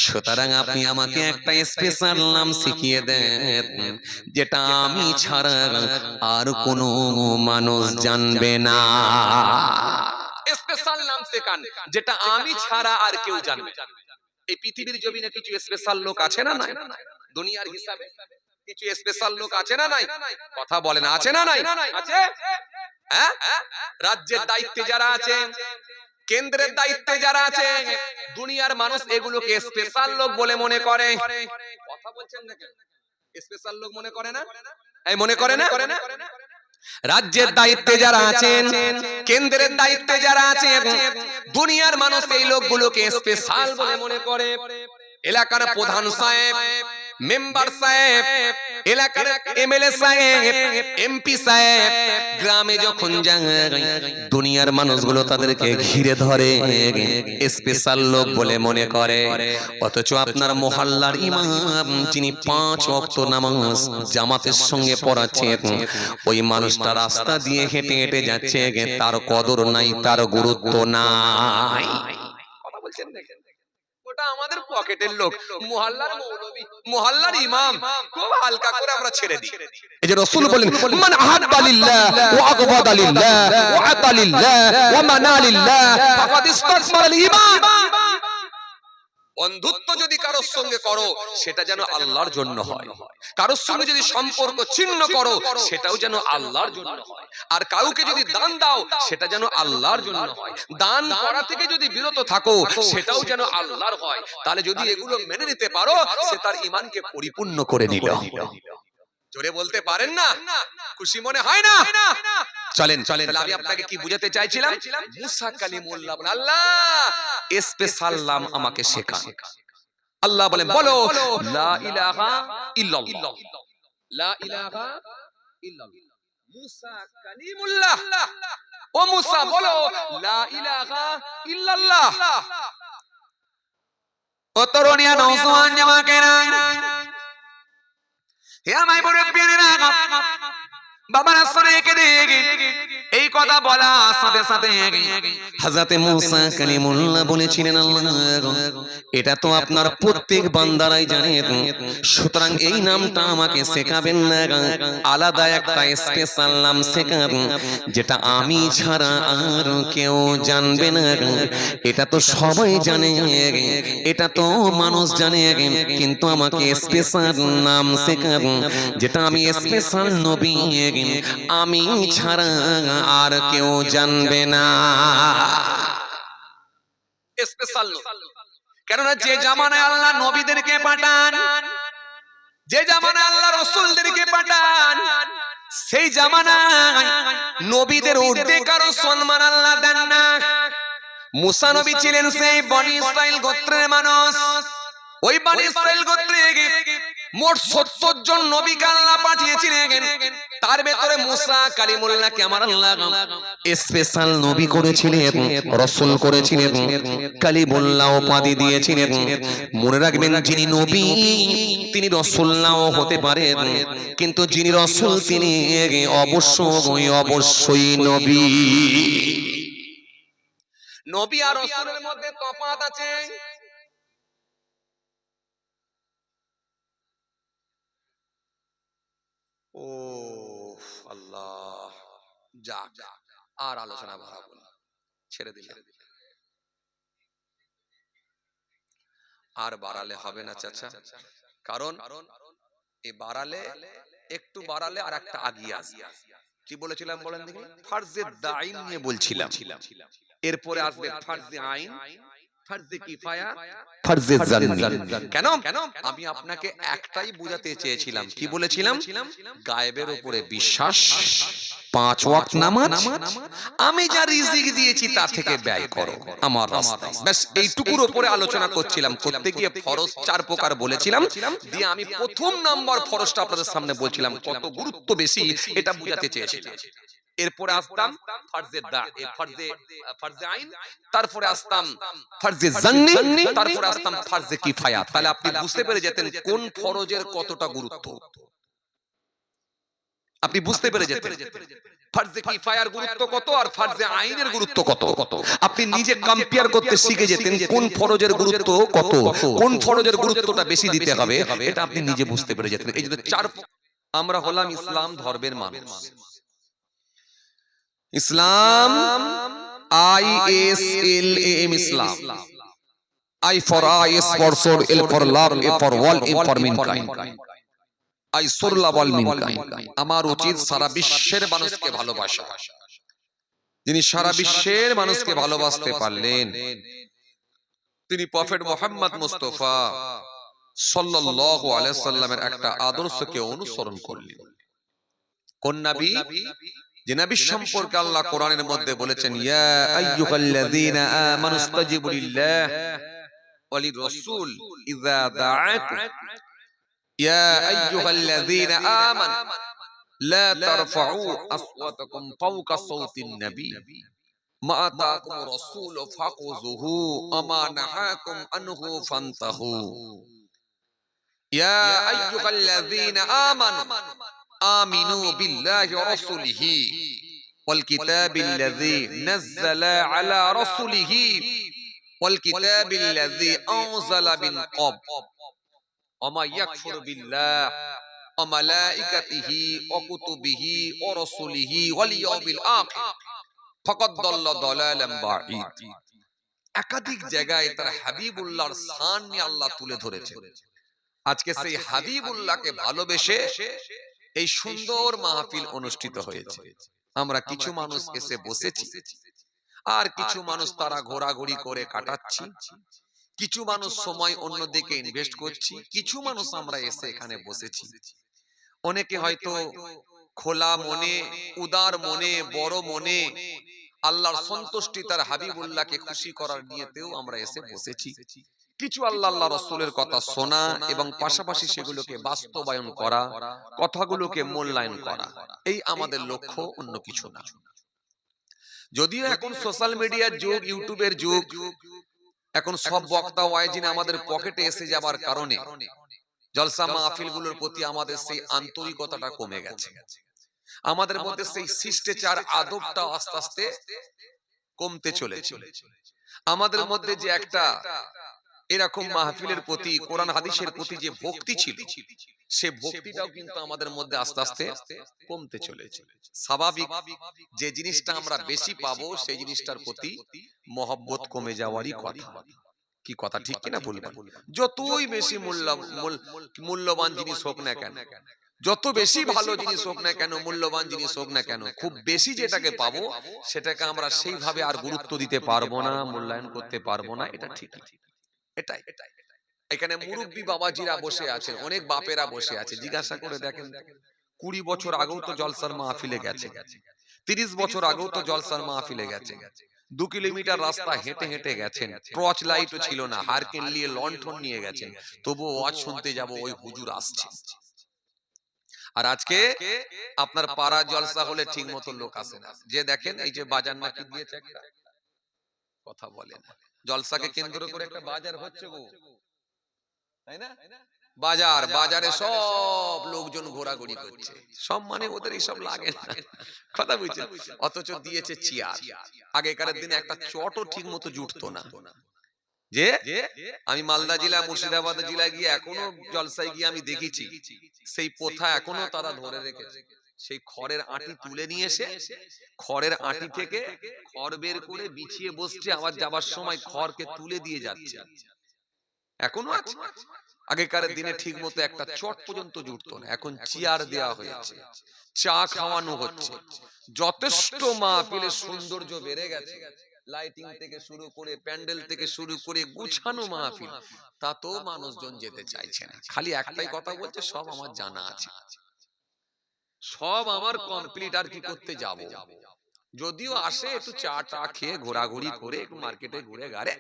সুতরাং আপনি আমাকে একটা স্পেশাল নাম শিখিয়ে দেন, যেটা আমি ছাড়া আর কোনো মানুষ জানবে না। স্পেশাল নাম শেখান, যেটা আমি ছাড়া আর কেউ জানবে না। এই পৃথিবীর জমিনে কিছু স্পেশাল লোক আছে না নাই? দুনিয়ার হিসাবে কিছু স্পেশাল লোক আছে না নাই? কথা বলেন, আছে না নাই? আছে। হ্যাঁ, রাজ্যের দায়িত্বে যারা আছে, কেন্দ্রের দায়িত্বে যারা আছে, দুনিয়ার মানুষ এগুলোকে স্পেশাল লোক বলে মনে করে। কথা বলছেন না কেন? স্পেশাল লোক মনে করে না? এই মনে করে না? রাজ্যের দায়িত্বে যারা আছেন, কেন্দ্রের দায়িত্বে যারা আছেন, দুনিয়ার মানুষ এই লোকগুলোকে স্পেশাল বলে মনে করে। এলাকার প্রধান সাহেব, মেম্বার সাহেব, এলাকার এমএলএ সাহেব, এমপি সাহেব গ্রামে যখন যায়, দুনিয়ার মানুষগুলো তাদেরকে ঘিরে ধরে, স্পেশাল লোক বলে মনে করে। অথচ আপনার মহল্লার ইমাম, যিনি 5 ওয়াক্ত নামাজ জামাতের সঙ্গে পড়াচ্ছেন, ওই মানুষটা রাস্তা দিয়ে হেঁটে হেঁটে যাচ্ছে, তার কদর নাই, তার গুরুত্ব নাই। কথা বলছেন না? ওটা আমাদের পকেটের লোক, মুহাল্লার মৌলবী, মুহাল্লার ইমাম, খুব হালকা করে আমরা ছেড়ে দিই। এই যে রাসূল বলেন, মান আহাব্বা লিল্লাহ ওয়া আগবাদা লিল্লাহ ওয়া আতা লিল্লাহ ওয়া মানা লিল্লাহ ফাকাদ ইসতাকবাল আল ইমান। বন্ধুত্ব যদি কারোর সঙ্গে করো, সেটা যেন আল্লাহর জন্য হয়। কারোর সঙ্গে যদি সম্পর্ক ছিন্ন করো, সেটাও যেন আল্লাহর জন্য হয়। আর কাউকে যদি দান দাও, সেটা যেন আল্লাহর জন্য হয়। দান করা থেকে যদি বিরত থাকো, সেটাও যেন আল্লাহর হয়। তাহলে যদি এগুলো মেনে নিতে পারো, সে তার ঈমানকে পরিপূর্ণ করে নিল। জোরে বলতে পারেন না? খুশি মনে হয় না? চলেন, তাহলে আমি আপনাকে কি বুঝাতে চাইছিলাম? মুসা কালিমুল্লাহ বলেন, আল্লাহ স্পেশাল নাম আমাকে শেখান। আল্লাহ বলেন, বলো লা ইলাহা ইল্লাল্লাহ, লা ইলাহা ইল্লাল্লাহ। মুসা কালিমুল্লাহ, ও মুসা বলো লা ইলাহা ইল্লাল্লাহ। ও তরুণিয়া, নওজোয়ান জামাকেরা, হে আমার মুরব্বিরা, বাবারা শুনে দেখে এই কথা বলা সাথে সাথে হযরতে মুসা কালিমুল্লাহ বলেছিলেন, আল্লাহ এটা তো আপনার প্রত্যেক বান্দারাই জানে, সুতরাং এই নামটা আমাকে শেখাবেন না, আলাদা একটা স্পেশাল নাম শেখাবেন, যেটা আমি ছাড়া আর কেউ জানবে না। এটা তো সবাই জানে, এটা তো মানুষ জানে, কিন্তু আমাকে স্পেশাল নাম শেখাবেন, যেটা আমি স্পেশাল নবী, আমি ছাড়া আর কেউ জানবে না। স্পেশাল নবী, কেননা যে জামানায় আল্লাহ নবীদেরকে পাঠান, যে জামানায় আল্লাহ রাসূলদেরকে পাঠান, সেই জামানায় নবীদের ঊর্ধ্বে কারো সম্মান আল্লাহ দেন না। মুসা নবী ছিলেন সেই বনি ইসরাইল গোত্রের মানুষ। ওই বনি ইসরাইল গোত্রে মোট 70 জন নবীকে আল্লাহ পাঠিয়েছিলেন। তার ভেতরে মুসা কালিমুল্লাহকে আমার আল্লাহ স্পেশাল নবী করেছিলেন, রাসূল করেছিলেন, কালিমুল্লাহ উপাধি দিয়েছিলেন। মনে রাখবেন, যিনি নবী তিনি রাসূল নাও হতে পারেন, কিন্তু যিনি রাসূল তিনি অবশ্যই নবী। নবী আর রাসূলের মধ্যে তফাৎ আছে। ও আল্লাহ, যাক, আর আলোচনা বাড়াবো না, ছেড়ে দিলাম। আর বাড়ালে হবে না চাচা, কারণ এই বাড়ালে, একটু বাড়ালে আর একটা আগিয়ে আসবে। কি বলেছিলাম বলেন দেখি? ফারজে দাইন নিয়ে বলছিলাম, এরপরে আসবে ফারজে আইন, ফারজে কিফায়া, ফারজে জান্নি। কেন? আমি আপনাকে একটাই বোঝাতে চেয়েছিলাম, কি বলেছিলাম? গায়েবের উপরে বিশ্বাস, 5 ওয়াক্ত নামাজ, আমি যা রিজিক দিয়েছি তা থেকে ব্যয় করো আমার রাস্তায়, ব্যাস এইটুকুর উপরে আলোচনা করছিলাম। করতে গিয়ে ফরজ 4 প্রকার বলেছিলাম, দিয়ে আমি প্রথম নাম্বার ফরজটা আপনাদের সামনে বলছিলাম, কত গুরুত্ব বেশি এটা বোঝাতে চেয়েছিলাম। এরপরে আসতাম ফারজে আইন, তারপরে আসতাম ফারজে জান্নি, তারপরে আসতাম ফারজে কিফায়া। তাহলে আপনি বুঝতে পেরে যেতেন কোন ফরজের কতটা গুরুত্ব, আপনি বুঝতে পেরে যেতেন ফারজে কিফায়ার গুরুত্ব কত আর ফারজে আইনের গুরুত্ব কত। আপনি নিজে কম্পেয়ার করতে শিখে যেতেন কোন ফরজের গুরুত্ব কত, কোন ফরজের গুরুত্বটা বেশি দিতে হবে, এটা আপনি নিজে বুঝতে পেরে যেতেন। এই যে 4, আমরা হলাম ইসলাম ধর্মের মানুষ। ইসলাম, ISLAM, Islam, I for eyes, for soul, L for love, A for world, M for mankind, I for love all mankind। আমার উচিত সারা বিশ্বের মানুষকে ভালোবাসা। যিনি সারা বিশ্বের মানুষকে ভালোবাসতে পারলেন তিনি প্রফেট মুহাম্মদ মুস্তাফা সাল্লাল্লাহু আলাইহি সাল্লামের একটা আদর্শকে অনুসরণ করলেন। কোন নবী? যে নবী সম্পর্কে আল্লাহ কোরআনের মধ্যে বলেছেন, ইয়া আইয়ুহাল্লাযীনা আমানু ইসতাজিবু লিল্লাহ ওয়া লির-রাসূল ইযা দাআকুম, ইয়া আইয়ুহাল্লাযীনা আমানু লা তারফাউ আসওয়াতাকুম ফাওকা সাওতিন নবী মা আতাকুমুর রাসূল ফাখুযুহু ওয়া মা নাহাকুম আনহু ফান্তাহু। ইয়া আইয়ুহাল্লাযীনা আমানু আমিনু বিল্লাহি ওয়া রাসূলিহি ওয়াল কিতাবিল্লাযী নাযালা আলা রাসূলিহি ওয়াল কিতাবিল্লাযী আনজালা মিন ক্বাবল ওয়া মা ইয়াকফুর বিল্লাহি ওয়া মালাইকাতিহি ওয়া কুতুবিহি ওয়া রাসূলিহি ওয়াল ইয়াউমিল আখির ফাকাদ দাল্লা দালালান বাঈদ। একাধিক জায়গায় তার হাবিবুল্লাহর শান নিয়ে আল্লাহ তুলে ধরেছেন। আজকে সেই হাবিবুল্লাহকে ভালোবেসে এই সুন্দর মাহফিল অনুষ্ঠিত হয়েছে। আমরা কিছু মানুষ এসে বসেছি, আর কিছু মানুষ তারা ঘোরাঘুরি করে কাটাচ্ছি, কিছু মানুষ সময় অন্যদিকে ইনভেস্ট করছি, কিছু মানুষ আমরা এসে এখানে বসেছি। অনেকে হয়তো খোলা মনে, উদার মনে, বড় মনে আল্লাহর সন্তুষ্টি তার হাবিবুল্লাহকে খুশি করার নিয়তেও আমরা এসে বসেছি। কিছু আল্লাহ রাসূলের কথা শোনা এবং পাশাপাশি সেগুলোকে বাস্তবায়ন করা, কথাগুলোকে মূল্যায়ন করা, এই আমাদের লক্ষ্য, অন্য কিছু না। যদিও এখন সোশ্যাল মিডিয়ার যুগ, ইউটিউবের যুগ, এখন সব বক্তা ওয়াইজিন আমাদের পকেটে এসে যাবার কারণে জলসা মাহফিলগুলোর প্রতি আমাদের সেই আন্তরিকতাটা কমে গেছে। আমাদের মধ্যে সেই শিষ্টাচার আদবটা আস্তে আস্তে কমতে চলেছে। আমাদের মধ্যে যে একটা এরকম মাহফিলের প্রতি, কোরআন হাদিসের প্রতি যে ভক্তি ছিল, সে ভক্তিটাও কিন্তু আমাদের মধ্যে আস্তে আস্তে কমতে চলেছে। স্বাভাবিক, যে জিনিসটা আমরা বেশি পাবো সেই জিনিসটার প্রতি মহব্বত কমে যাওয়ারই কথা। কি কথা ঠিক কিনা বলবেন? যতই বেশি মূল্যবান জিনিস হোক না কেন, যত বেশি ভালো জিনিস হোক না কেন, মূল্যবান জিনিস হোক না কেন, খুব বেশি যেটাকে পাবো সেটাকে আমরা সেইভাবে আর গুরুত্ব দিতে পারবো না, মূল্যায়ন করতে পারবো না। এটা ঠিক। এটাই এখানে মুরব্বী বাবাজিরা বসে আছেন, অনেক বাপেরা বসে আছে। জিজ্ঞাসা করে দেখেন, 20 বছর আগেও তো জলসার মাহফিলে গেছে, 30 বছর আগেও তো জলসার মাহফিলে গেছে, 2 কিলোমিটার রাস্তা হেঁটে হেঁটে গেছেন, টর্চ লাইটও ছিল না, হারকেন নিয়ে লণ্ঠন নিয়ে গেছেন, তবুও ওয়াজ শুনতে যাব ওই হুজুর আসছে। আর আজকে আপনার পাড়া জলসা হলে ঠিক মতো লোক আসে না। যে দেখেন এই যে বাজার নাকি দিয়েছে, একটা কথা বলে না, জলসাকে কেন্দ্র করে একটা বাজার হচ্ছে গো, তাই না? বাজার, বাজারে সব লোকজন ঘোরাঘুরি করছে, সব মানে ওদের এইসব লাগে না, কথা বুঝছেন? অথচ দিয়েছে চেয়ার। আগেকার দিনে একটা চটও ঠিক মতো জুটতো না। যে আমি মালদা জেলা, মুর্শিদাবাদ জেলায় গিয়ে এখনো জলসায় গিয়ে আমি দেখেছি সেই প্রথা এখনো তারা ধরে রেখেছে। সেই খড়ের আঁটি তুলে নিয়ে এসে খড়ের আঁটি থেকে খড় বের করে বিছিয়ে বসছে, আবার যাবার সময় খড়কে তুলে দিয়ে যাচ্ছে। এখনো আছে। আগেকার দিনে ঠিক মতো একটা চট পর্যন্ত জুটতো না, এখন চেয়ার দেওয়া হয়েছে, চা খাওয়ানো হচ্ছে, যথেষ্ট মাহফিলের সৌন্দর্য বেড়ে গেছে। লাইটিং থেকে শুরু করে প্যান্ডেল থেকে শুরু করে গুছানো মাহফিল, তাতেও মানুষজন যেতে চাইছে না। খালি একটাই কথা বলছে, সব আমার জানা আছে, সব আমার কমপ্লিট, আর কি করতে যাব। যদিও আসে একটু চা টা খেয়ে ঘোরাঘুরি করে একটু মার্কেটে ঘুরে গাড়ে,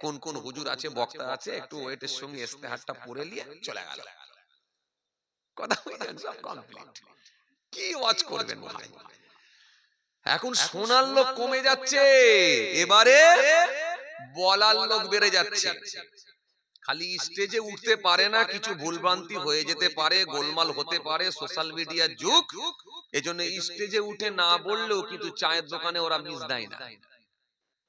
কোন কোন হুজুর আছে বক্তা আছে একটু ওয়েটের সঙ্গে ইস্তেহারটা পরে নিয়ে চলে গেল, কথা বলেন, সব কমপ্লিট। কি ওয়াজ করবেন ভাই? এখন শোনার লোক কমে যাচ্ছে, এবারে বলার লোক বেড়ে যাচ্ছে। খালি স্টেজে উঠতে পারে না, কিছু ভুলভ্রান্তি হয়ে যেতে পারে, গোলমাল হতে পারে, সোশ্যাল মিডিয়ার যুগ, এজন্য স্টেজে উঠে না বললেও কিন্তু চায়ের দোকানে ওরা মিস দেয় না,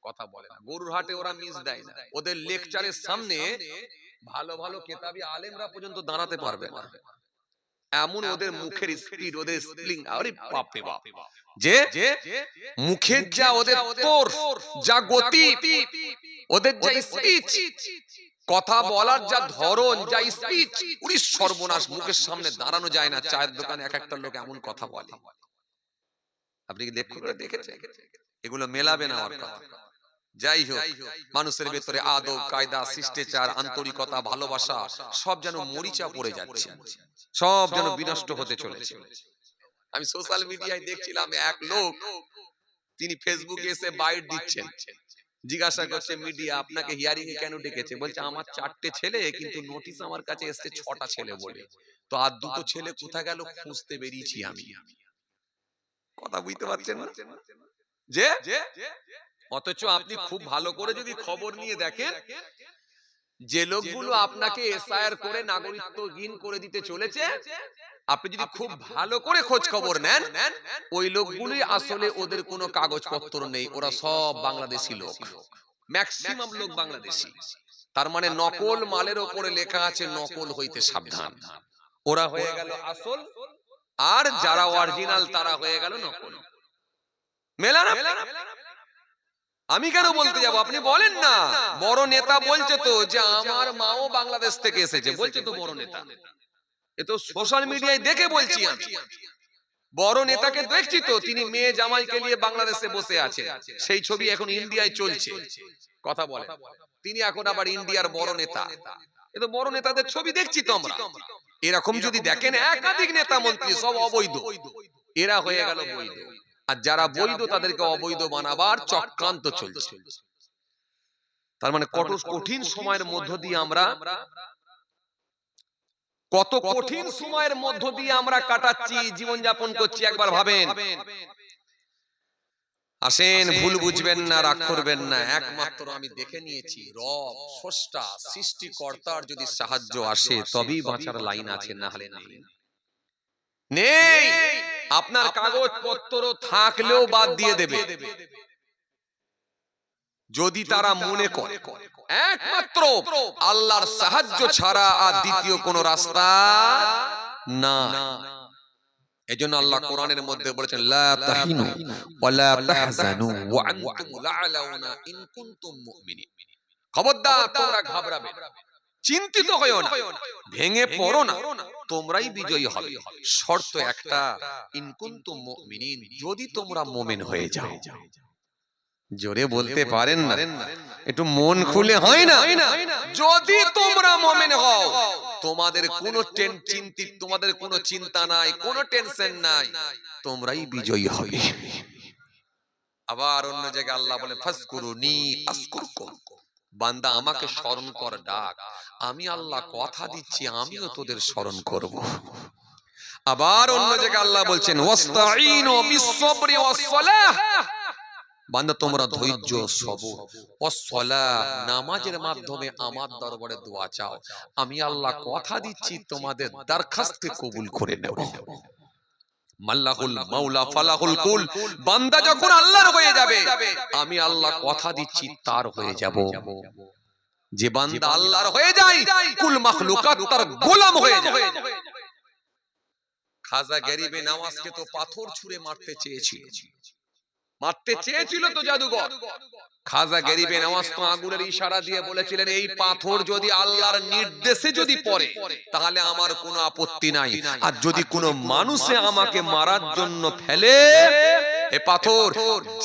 কথা বলে না, গরুর হাটে ওরা মিস দেয় না। ওদের লেকচারের সামনে ভালো ভালো কেতাবি আলেমরা পর্যন্ত দাঁড়াতে পারবে না, এমন ওদের মুখের স্পিড, ওদের স্প্লিং, আরে বাপ রে বাপ, যে মুখের যা ওদের তোর, যা গতি, ওদের যা স্পিচ, কথা বলার যা ধরন, যা স্পিচ, উনি সর্বনাশ, মুখের সামনে দাঁড়ানো যায় না। চায়ের দোকানে এক একটা লোক এমন কথা বলে, আপনি কি দেখেছেন? এগুলো মেলাবে না আমার কথা। যাই হোক, মানুষের ভেতরে আদব কায়দা, শিষ্টাচার, আন্তরিকতা, ভালোবাসা সব যেন মরিচা পড়ে যাচ্ছে, সব যেন বিনষ্ট হতে চলেছে। আমি সোশ্যাল মিডিয়ায় দেখছিলাম এক লোক, তিনি ফেসবুকে এসে বাইট দিচ্ছেন, জিজ্ঞাসা করছে মিডিয়া আপনাকে হিয়ারিং এ কেন ডেকেছে? বলছে আমার 4টে ছেলে, কিন্তু নোটিশ আমার কাছে এসেছে 6টা ছেলে বলে, তো আর 2টো ছেলে কোথায় গেল খুঁজতে বেরিয়েছি আমি। কথা বুঝতে পারছেন না? যে অথচ আপনি খুব ভালো করে যদি খবর নিয়ে দেখেন, যে লোকগুলো আপনাকে এসআইআর করে নাগরিকত্বহীন করে দিতে চলেছে, আপনি যদি খুব ভালো করে খোঁজ খবর নেন, ওই লোকগুলোই আসলে, ওদের কোনো কাগজপত্র নেই, ওরা সব বাংলাদেশি লোক, ম্যাক্সিমাম লোক বাংলাদেশি। তার মানে নকল মালের ওপরে লেখা আছে নকল হইতে সাবধান, ওরা হয়ে গেল আসল, আর যারা অরিজিনাল তারা হয়ে গেল নকল। মেলা না? আমি কেন বলতে যাব? আপনি বলেন না, বড় নেতা বলছে তো যে আমার মাও বাংলাদেশ থেকে এসেছে, বলছে তো বড় নেতা, এ তো সোশ্যাল মিডিয়ায় দেখে বলছি আমি। বড় নেতাকে দেখছি তো, তিনি মেয়ে জামাইকে নিয়ে বাংলাদেশে বসে আছে, সেই ছবি এখন ইন্ডিয়ায় চলছে, কথা বলে, তিনি এখন আবার ইন্ডিয়ার বড় নেতা। এ তো বড় নেতাদের ছবি দেখছি তো আমরা। এরকম যদি দেখেন একাধিক নেতা মন্ত্রী সব অবৈধ, এরা হয়ে গেল বৈধ, আর যারা বৈধ তাদেরকে অবৈধ বানাবার চক্রান্ত চলছে। তার মানে কত কঠিন সময়ের মধ্য দিয়ে আমরা, কত কঠিন সময়ের মধ্য দিয়ে আমরা কাটাচ্ছি, জীবনযাপন করছি, একবার ভাবেন। আসেন, ভুল বুঝবেন না, রাগ করবেন না, একমাত্র আমি দেখে নিয়েছি, রব স্রষ্টা সৃষ্টিকর্তার যদি সাহায্য আসে তবেই বাঁচার লাইন আছে, না হলে নেই। আপনার কাগজপত্র থাকলেও বাদ দিয়ে দেবে যদি তারা মনে করে একমাত্র আল্লাহর সাহায্য ছাড়া আর দ্বিতীয় কোন রাস্তা না। এজন্য আল্লাহ কোরআনের মধ্যে বলেছেন, লা তাহিনু ওয়া লা তাহজানু ওয়া আনতুমুল আ'লাউনা ইন কুনতুম মুমিনিন। খবরদার তোমরা ঘাবড়াবে না, চিন্তিত হয়ো না, ভেঙে পড়ো না, তোমরাই বিজয়ী হবে। শর্ত একটা, ইন কুনতুম মুমিনিন, যদি তোমরা মুমিন হয়ে যাও। জোরে বলতে পারেন না, একটু মন খুলে হয় না? যদি তোমরা মুমিন হও, তোমাদের কোনো তোমাদের কোনো চিন্তা নাই, কোনো টেনশন নাই, তোমরাই বিজয়ী হবে। আবার অন্য জায়গায় আল্লাহ বলে, ফাজকুরুনি আযকুরকুম, বান্দা আমাকে স্মরণ কর, ডাক, আমি আল্লাহ কথা দিচ্ছি আমিও তোদের স্মরণ করব। আবার অন্য জায়গায় আল্লাহ বলছেন, ওয়াস্তাঈনু বিস-সাবরি ওয়াস-সালাহ, বান্দা তোমরা ধৈর্য, সবর, ওয়াস-সালাহ, নামাজের মাধ্যমে আমার দরবারে দোয়া চাও, আমি আল্লাহ কথা দিচ্ছি তোমাদের দরখাস্ত কবুল করে নেব। মাল্লাহুল মাওলা ফালাহুল কুল, বান্দা যখন আল্লাহর হয়ে যাবে, আমি আল্লাহ কথা দিচ্ছি তার হয়ে যাব। যে বান্দা আল্লাহর হয়ে যায়, কুল মাখলুকাত তার গোলাম হয়ে যায়। খাজা গরিবে নওয়াজকে তো পাথর ছুঁড়ে মারতে চেয়েছিল তো জাদুঘর। খাজা গরিবে নওয়াজ তো আঙ্গুলের ইশারা দিয়ে বলেছিলেন, এই পাথর যদি আল্লাহর নির্দেশে যদি পড়ে তাহলে আমার কোনো আপত্তি নাই, আর যদি কোনো মানুষে আমাকে মারার জন্য ফেলে, এ পাথর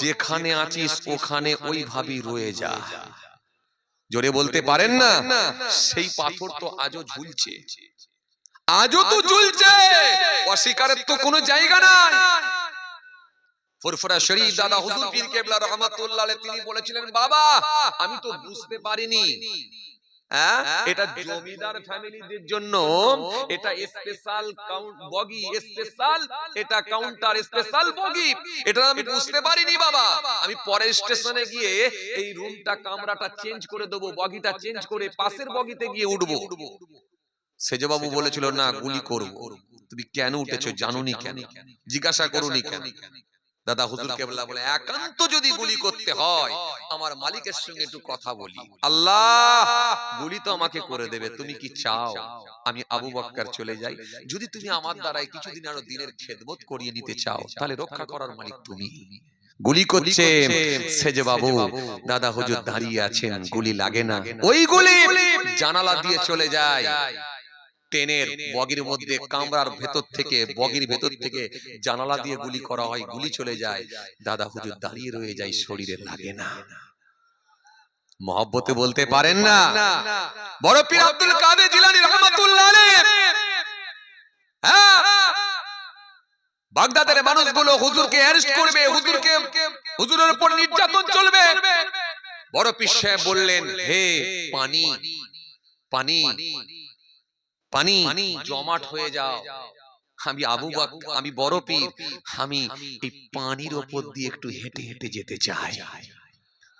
যেখানে আছিস ওখানে ওইভাবেই রয়ে যা। জোরে বলতে পারেন না? সেই পাথর তো আজও ঝুলছে, আজও তো ঝুলছে, অস্বীকারের তো কোনো জায়গা নাই। ফুরফুরা শরীফ দাদা হুজুর পীর কেবলা রহমাতুল্লাহ আলাইহি তিনি বলেছিলেন, বাবা আমি তো বুঝতে পারিনি, এটা জমিদার ফ্যামিলিদের জন্য এটা স্পেশাল বগি, স্পেশাল এটা কাউন্টার, স্পেশাল বগি, এটা আমি বুঝতে পারিনি বাবা। আমি পরের স্টেশনে গিয়ে এই রুমটা কামরাটা চেঞ্জ করে দেবো, বগিটা চেঞ্জ করে পাশের বগিতে গিয়ে উঠবো। সেজবাবু বলেছিল, না গুলি করবো। তুমি কেন উঠেছো জানোনি কেন, জিজ্ঞাসা করোনি কেন? দাদা হুজুর কেবলা বলে, একান্ত যদি গুলি করতে হয় আমার মালিকের সঙ্গে একটু কথা বলি, আল্লাহ গুলি তো আমাকে করে দেবে, তুমি কি চাও আমি আবু বকর চলে যাই? যদি তুমি আমার দ্বারাই কিছুদিন আরো দিনের খেদমত করিয়ে নিতে চাও তাহলে রক্ষা করার মালিক তুমি। গুলি করছে সেজে বাবু, দাদা হুজুর দাঁড়িয়ে আছেন, গুলি লাগে না, ওই গুলি জানালা দিয়ে চলে যায়। ট্রেনের বগির মধ্যে কামরার ভেতর থেকে, বগির ভেতর থেকে জানালা দিয়ে গুলি করা হয়, গুলি চলে যায়, দাদা হুজুর দাঁড়িয়ে রয়ে যায়, শরীরে লাগে না। মহব্বতে বলতে পারেন না? বড় পীর আব্দুল কাদের জিলানী রাহমাতুল্লাহ আলাইহি, বাগদাদের মানুষগুলো হুজুরকে অ্যারেস্ট করবে, হুজুরের উপর নির্যাতন চলবে। বড় পীর সাহেব বললেন, হে পানি পানি পানি জমাট হয়ে যাও, আমি আবু বকর, আমি বড় পীর, আমি এই পানির উপর দিয়ে একটু হেঁটে হেঁটে যেতে চাই।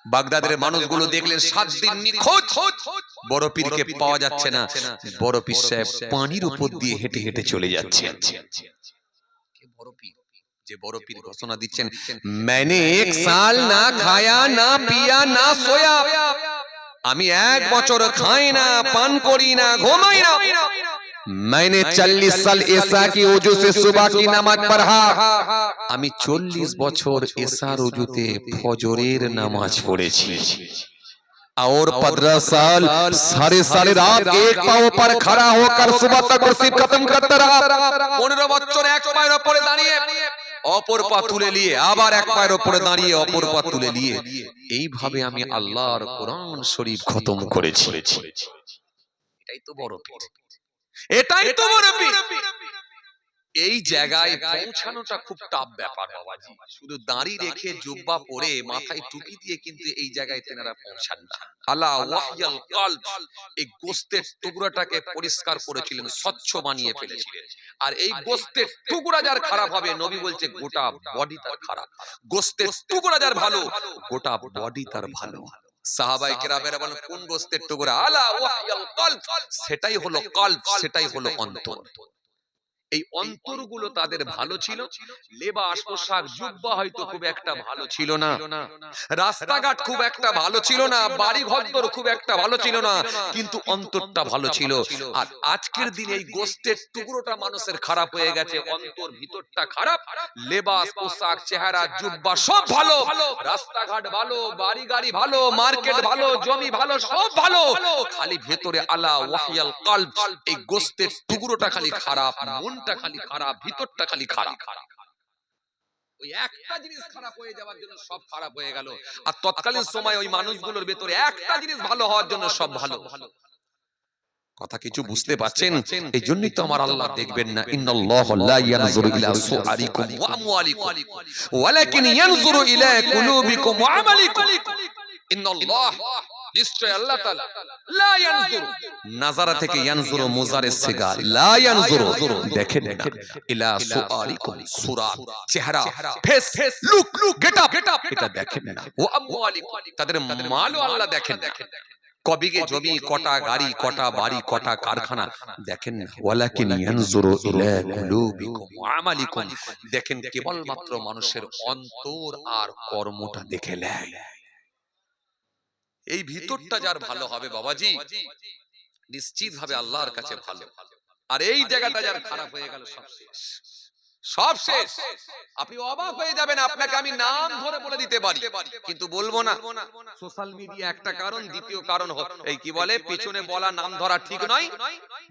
বাগদাদের মানুষগুলো দেখলেন 7 দিন নিখোঁজ, বড় পীরকে পাওয়া যাচ্ছে না। বড় পীর সাহেব পানির উপর দিয়ে হেঁটে হেঁটে চলে যাচ্ছেন। বড় পীর, যে বড় পীর ঘোষণা দিচ্ছেন, मैंने 1 साल না খায়া না পিয়া না সোয়া, আমি 1 বছর খাই না, পান করি না, ঘুমাই না। मैंने 40 साल ऐसा की वजू से सुबह की नमाज पढ़ा, আমি 40 বছর এশার ওযুতে ফজরের নামাজ পড়েছি। और 15 साल सारी रात एक पांव पर खड़ा होकर सुबह तक वर्शिप खत्म करता रहा। 15 বছর এক পায়ের উপরে দাঁড়িয়ে অপর পা তুলে নিয়ে আবার এক পায়ের উপরে দাঁড়িয়ে অপর পা তুলে নিয়ে এইভাবে আমি আল্লাহর কোরআন শরীফ খতম করেছি। এটাই তো বড় পীর, এটাই তো বড় পীর। এই জায়গায় পৌঁছানোটা খুব টাফ ব্যাপার বাবাজি। শুধু দাড়ি রেখে জুব্বা পরে মাথায় টুপি দিয়ে কিন্তু এই জায়গায় তেনারা পৌঁছান না। আলা ওয়াহিয়াল কলব, এই গোশতের টুকরাটাকে পরিষ্কার করেছিলেন, স্বচ্ছ বানিয়ে ফেলেছিলেন। আর এই গোশতের টুকরা যার খারাপ হবে, নবী বলছে গোটা বডি তার খারাপ। গোশতের টুকরা যার ভালো, গোটা বডি তার ভালো। সাহাবায়ে কেরামেরা বলেন, কোন গোশতের টুকরা? আলা ওয়াহিয়াল কলব, সেটাই হলো কলব, সেটাই হলো অন্তর। এই অন্তরগুলো তাদের ভালো ছিল। লেবাস, পোশাক, জুব্বা হয়তো খুব একটা ভালো ছিল না, রাস্তাঘাট খুব একটা ভালো ছিল না, বাড়ি ঘরদর খুব একটা ভালো ছিল না, কিন্তু অন্তরটা ভালো ছিল। আর আজকের দিনে এই গোশতের টুকরোটা মানুষের খারাপ হয়ে গেছে, অন্তর ভিতরটা খারাপ। লেবাস, পোশাক, চেহারা, জুব্বা সব ভালো, রাস্তাঘাট ভালো, বাড়ি গাড়ি ভালো, মার্কেট ভালো, জমি ভালো, সব ভালো, খালি ভেতরে আলা ওয়াহিয়াল কলব, এই গোশতের টুকরোটা খালি খারাপ, মনটা খালি খারাপ, ভিতরটা খালি খারাপ। ওই একটা জিনিস খারাপ হয়ে যাওয়ার জন্য সব খারাপ হয়ে গেল। আর তৎকালীন সময় ওই মানুষগুলোর ভেতরে একটা জিনিস ভালো হওয়ার জন্য সব ভালো। কথা কিছু বুঝতে পারছেন? এই জন্যই তো আমার আল্লাহ দেখবেন না, ইন্নাল্লাহু লা ইয়ানজুরু ইলা সুআরিকুম ওয়া আমওয়ালিকুম ওয়ালাকিন ইয়ানজুরু ইলা কুলুবিকুম ওয়া আমালিকুম। ইন্নাল্লাহ, নিশ্চয় আল্লাহ তাআলা, লা ইয়ানজুরু, নাজারা থেকে ইয়ানজুরু মুজারে সিগা, লা ইয়ানজুরু দেখেন না, ইলা সুআরিকুম, সুরাত, চেহারা, ফেস, লুক, গেটআপ, এটা দেখেন না। ওয়া আমওয়ালিকুম, তাদের মালও আল্লাহ দেখেন না। কবিগে জমি, কটা গাড়ি, কটা বাড়ি, কটা কারখানা দেখেন না। ওয়ালাকিন ইয়ানজুরু ইলা কুলুবিকুম ওয়া আমালিকুম, দেখেন কেবলমাত্র মানুষের অন্তর আর কর্মটা দেখে নেয়। এই ভিতরটা যার ভালো হবে বাবাজি, নিশ্চিত ভাবে আল্লাহর কাছে ভালো। আর এই জায়গাটা যার খারাপ হয়ে গেল, সব শেষ, সব শেষ। আপনি অবাক হয়ে যাবেন, আপনাকে আমি নাম ধরে বলে দিতে পারি, কিন্তু বলবো না। সোশ্যাল মিডিয়া একটা কারণ, দ্বিতীয় কারণ এই কি বলে, পেছনে বলা নাম ধরা ঠিক নয়,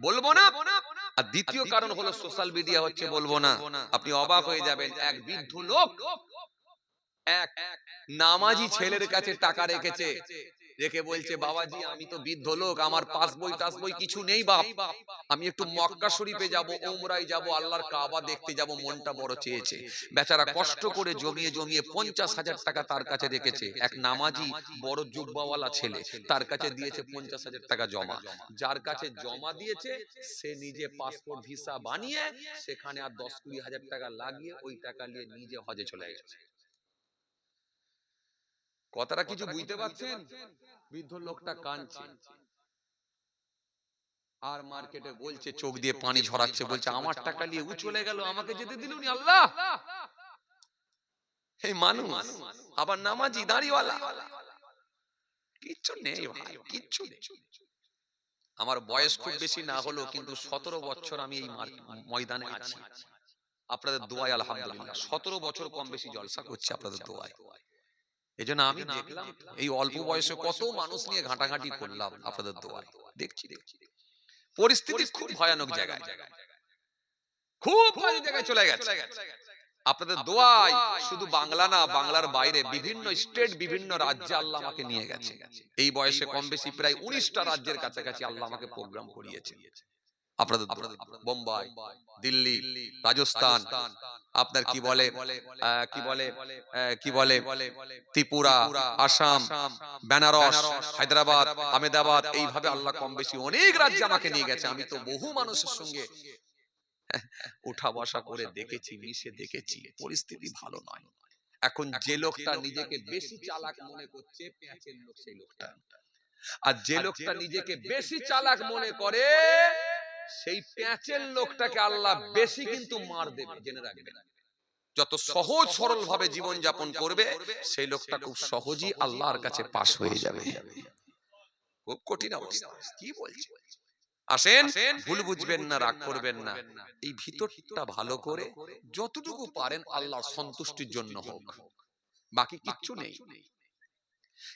বলবো না। আর দ্বিতীয় কারণ হলো সোশ্যাল মিডিয়া হচ্ছে, বলবো না। আপনি অবাক হয়ে যাবেন, এক বৃদ্ধ লোক এক নামাজি ছেলের কাছে টাকা রেখেছে, রেখে বলছে, বাবাজি আমি তো বৃদ্ধ লোক, আমার পাসবই টাসবই কিছু নেই বাপ, আমি একটু মক্কা শরীফে যাব, উমরায় যাব, আল্লাহর কাবা দেখতে যাব, মনটা বড় চেয়েছে। বেচারা কষ্ট করে জমিয়ে জমিয়ে 50,000 টাকা তার কাছে রেখেছে। এক নামাজি বড় জুব্বাওয়ালা ছেলে তার কাছে দিয়েছে 50,000 টাকা জমা। যার কাছে জমা দিয়েছে সে নিজে পাসপোর্ট ভিসা বানিয়ে সেখানে আর 10-20 হাজার টাকা লাগিয়ে ওই টাকা নিয়ে নিজে হজে চলে গেছে। কথাটা কিছু বুঝতে পারছেন? বৃদ্ধ লোকটা কাঁদছে আর মার্কেটে বলছে, চোখ দিয়ে পানি ঝরাচ্ছে, বলছে আমার টাকা নিয়ে ও চলে গেল, আমাকে যেতে দিলুনি আল্লাহ। এই মানুষ আবার নামাজি, দাড়িওয়ালা, কিচ্ছু নেই ভাই, কিচ্ছু নেই। আমার বয়স খুব বেশি না হলো, কিন্তু 17 বছর আমি এই ময়দানে আছি আপনাদের দোয়ায়, আলহামদুলিল্লাহ। 17 বছর কম বেশি জলসা করছি আপনাদের দোয়ায়। এই জন্য আমি দেখলাম এই অল্প বয়সে কত মানুষ নিয়ে ঘাটাঘাটি করলাম, আপনাদের দোয়ায় দেখছি পরিস্থিতি খুব ভয়ানক জায়গায়, খুব বাজে জায়গায় চলে গেছে। আপনাদের দোয়ায় শুধু বাংলা না, বাংলার বাইরে বিভিন্ন স্টেট, বিভিন্ন রাজ্যে আল্লাহ আমাকে নিয়ে গেছে। এই বয়সে কম বেশি প্রায় 19টা রাজ্যের কাছাকাছি আল্লাহ আমাকে প্রোগ্রাম করিয়েছে। আপনাদের বোম্বাই, দিল্লি, রাজস্থান, আপনার কি বলে ত্রিপুরা, আসাম, বেনারস, হায়দ্রাবাদ, আহমেদাবাদ, এইভাবে আল্লাহ কম বেশি অনেক রাজ্যে আমাকে নিয়ে গেছে। আমি তো বহু মানুষের সঙ্গে উঠা বসা করে দেখেছি, মিশে দেখেছি, পরিস্থিতি ভালো নয়। এখন যে লোকটা নিজেকে বেশি চালাক মনে করছে, পেঁচের লোক সেই লোকটা। আর যে লোকটা নিজেকে বেশি চালাক মনে করে, সেই পেঁচের লোকটাকে আল্লাহ বেশি কিন্তু মার দেবে, জেনে রাখবেন। যত সহজ সরল ভাবে জীবন যাপন করবে, সেই লোকটা খুব সহজেই আল্লাহর কাছে পাশ হয়ে যাবে। খুব কঠিন অবস্থা, কি বলছে? আসেন, ভুল বুঝবেন না, রাগ করবেন না। এই ভিতরটা ভালো করে যতটুকু পারেন আল্লাহর সন্তুষ্টির জন্য হোক, বাকি কিচ্ছু নেই,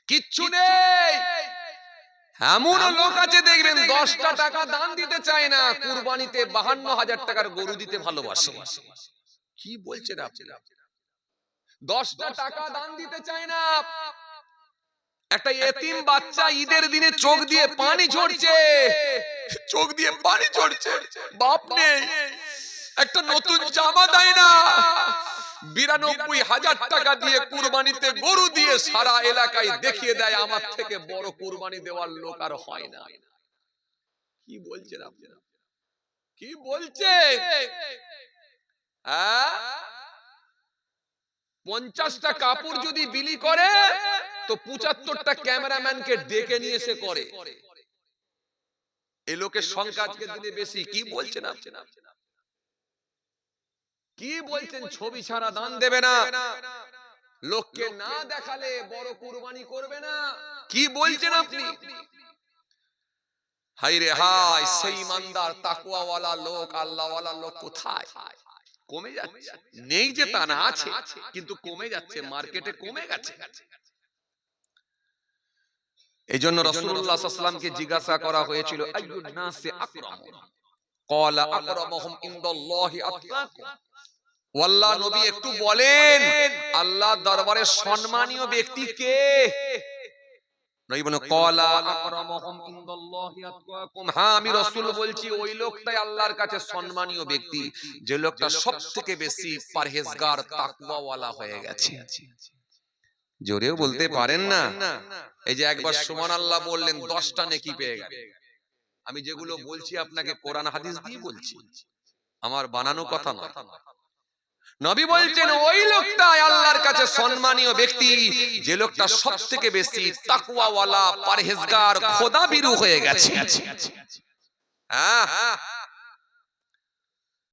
কিচ্ছু নেই। এমন লোক আছে দেখবেন 10টা টাকা দান দিতে চায় না, কুরবানিতে 52,000 টাকার গরু দিতে ভালোবাসে। কি বলছেন আপনি? 10টা টাকা দান দিতে চায় না। একটা এতিম বাচ্চা ঈদের দিনে চোখ দিয়ে পানি ঝরছে, চোখ দিয়ে পানি ঝরছে, বাপ নেই, একটা নতুন জামা দেয় না। 92,000 টাকা দিয়ে কুরবানিতে গরু দিয়ে সারা এলাকায় দেখিয়ে দেয়, আমার থেকে বড় কুরবানি দেওয়ার লোক আর হয় না। কি বলছেন আপনি? কি বলছেন? 50টা কাপড় যদি বিলি করে, তো 75টা ক্যামেরাম্যানকে ডেকে নিয়ে এসে করে। এই লোকের সংখ্যা আজকের দিনে বেশি। কি বলছেন আপনি? কি বলছেন? ছবি ছাড়া দান দেবে না, লোককে না দেখালে বড় কুরবানি করবে না। কি বলছেন আপনি? হায় রে হায়, সেই ইমানদার তাকওয়াওয়ালা লোক, আল্লাহওয়ালা লোক কোথায়? কমে যাচ্ছে। নেই যে তা না, আছে, কিন্তু কমে যাচ্ছে, মার্কেটে কমে গেছে। এই জন্য রাসূলুল্লাহ সাল্লাল্লাহু আলাইহি ওয়াসাল্লামকে জিজ্ঞাসা করা হয়েছিল, আইয়ুন নাসি আকরাম? ক্বালা আকরামুহুম ইনদাল্লাহি আতকাকুম। আল্লাহ নবী একটু বলেন, আল্লাহর দরবারে সম্মানীয় ব্যক্তি কে? নবী বলেন, ক্বালা আকরামুহুম ইনদাল্লাহি আতকাকুম। হ্যাঁ, আমি রাসূল বলছি, ওই লোকটাই আল্লাহর কাছে সম্মানীয় ব্যক্তি, যে লোকটা সবথেকে বেশি পরহেজগার, তাকওয়াওয়ালা হয়ে গেছে। জোরেও বলতে পারেন না? এই যে একবার সুবহানাল্লাহ বললেন, 10টা নেকি পেয়ে গেলেন। আমি যেগুলো বলছি আপনাকে কোরআন হাদিস দিয়ে বলছি, আমার বানানো কথা নয়। নবী বলছেন, ওই লোকটাই আল্লাহর কাছে সম্মানীয় ব্যক্তি, যে লোকটা সবথেকে বেশি তাকওয়াওয়ালা, পরহেজগার, খোদাভীরু হয়ে গেছে। হ্যাঁ,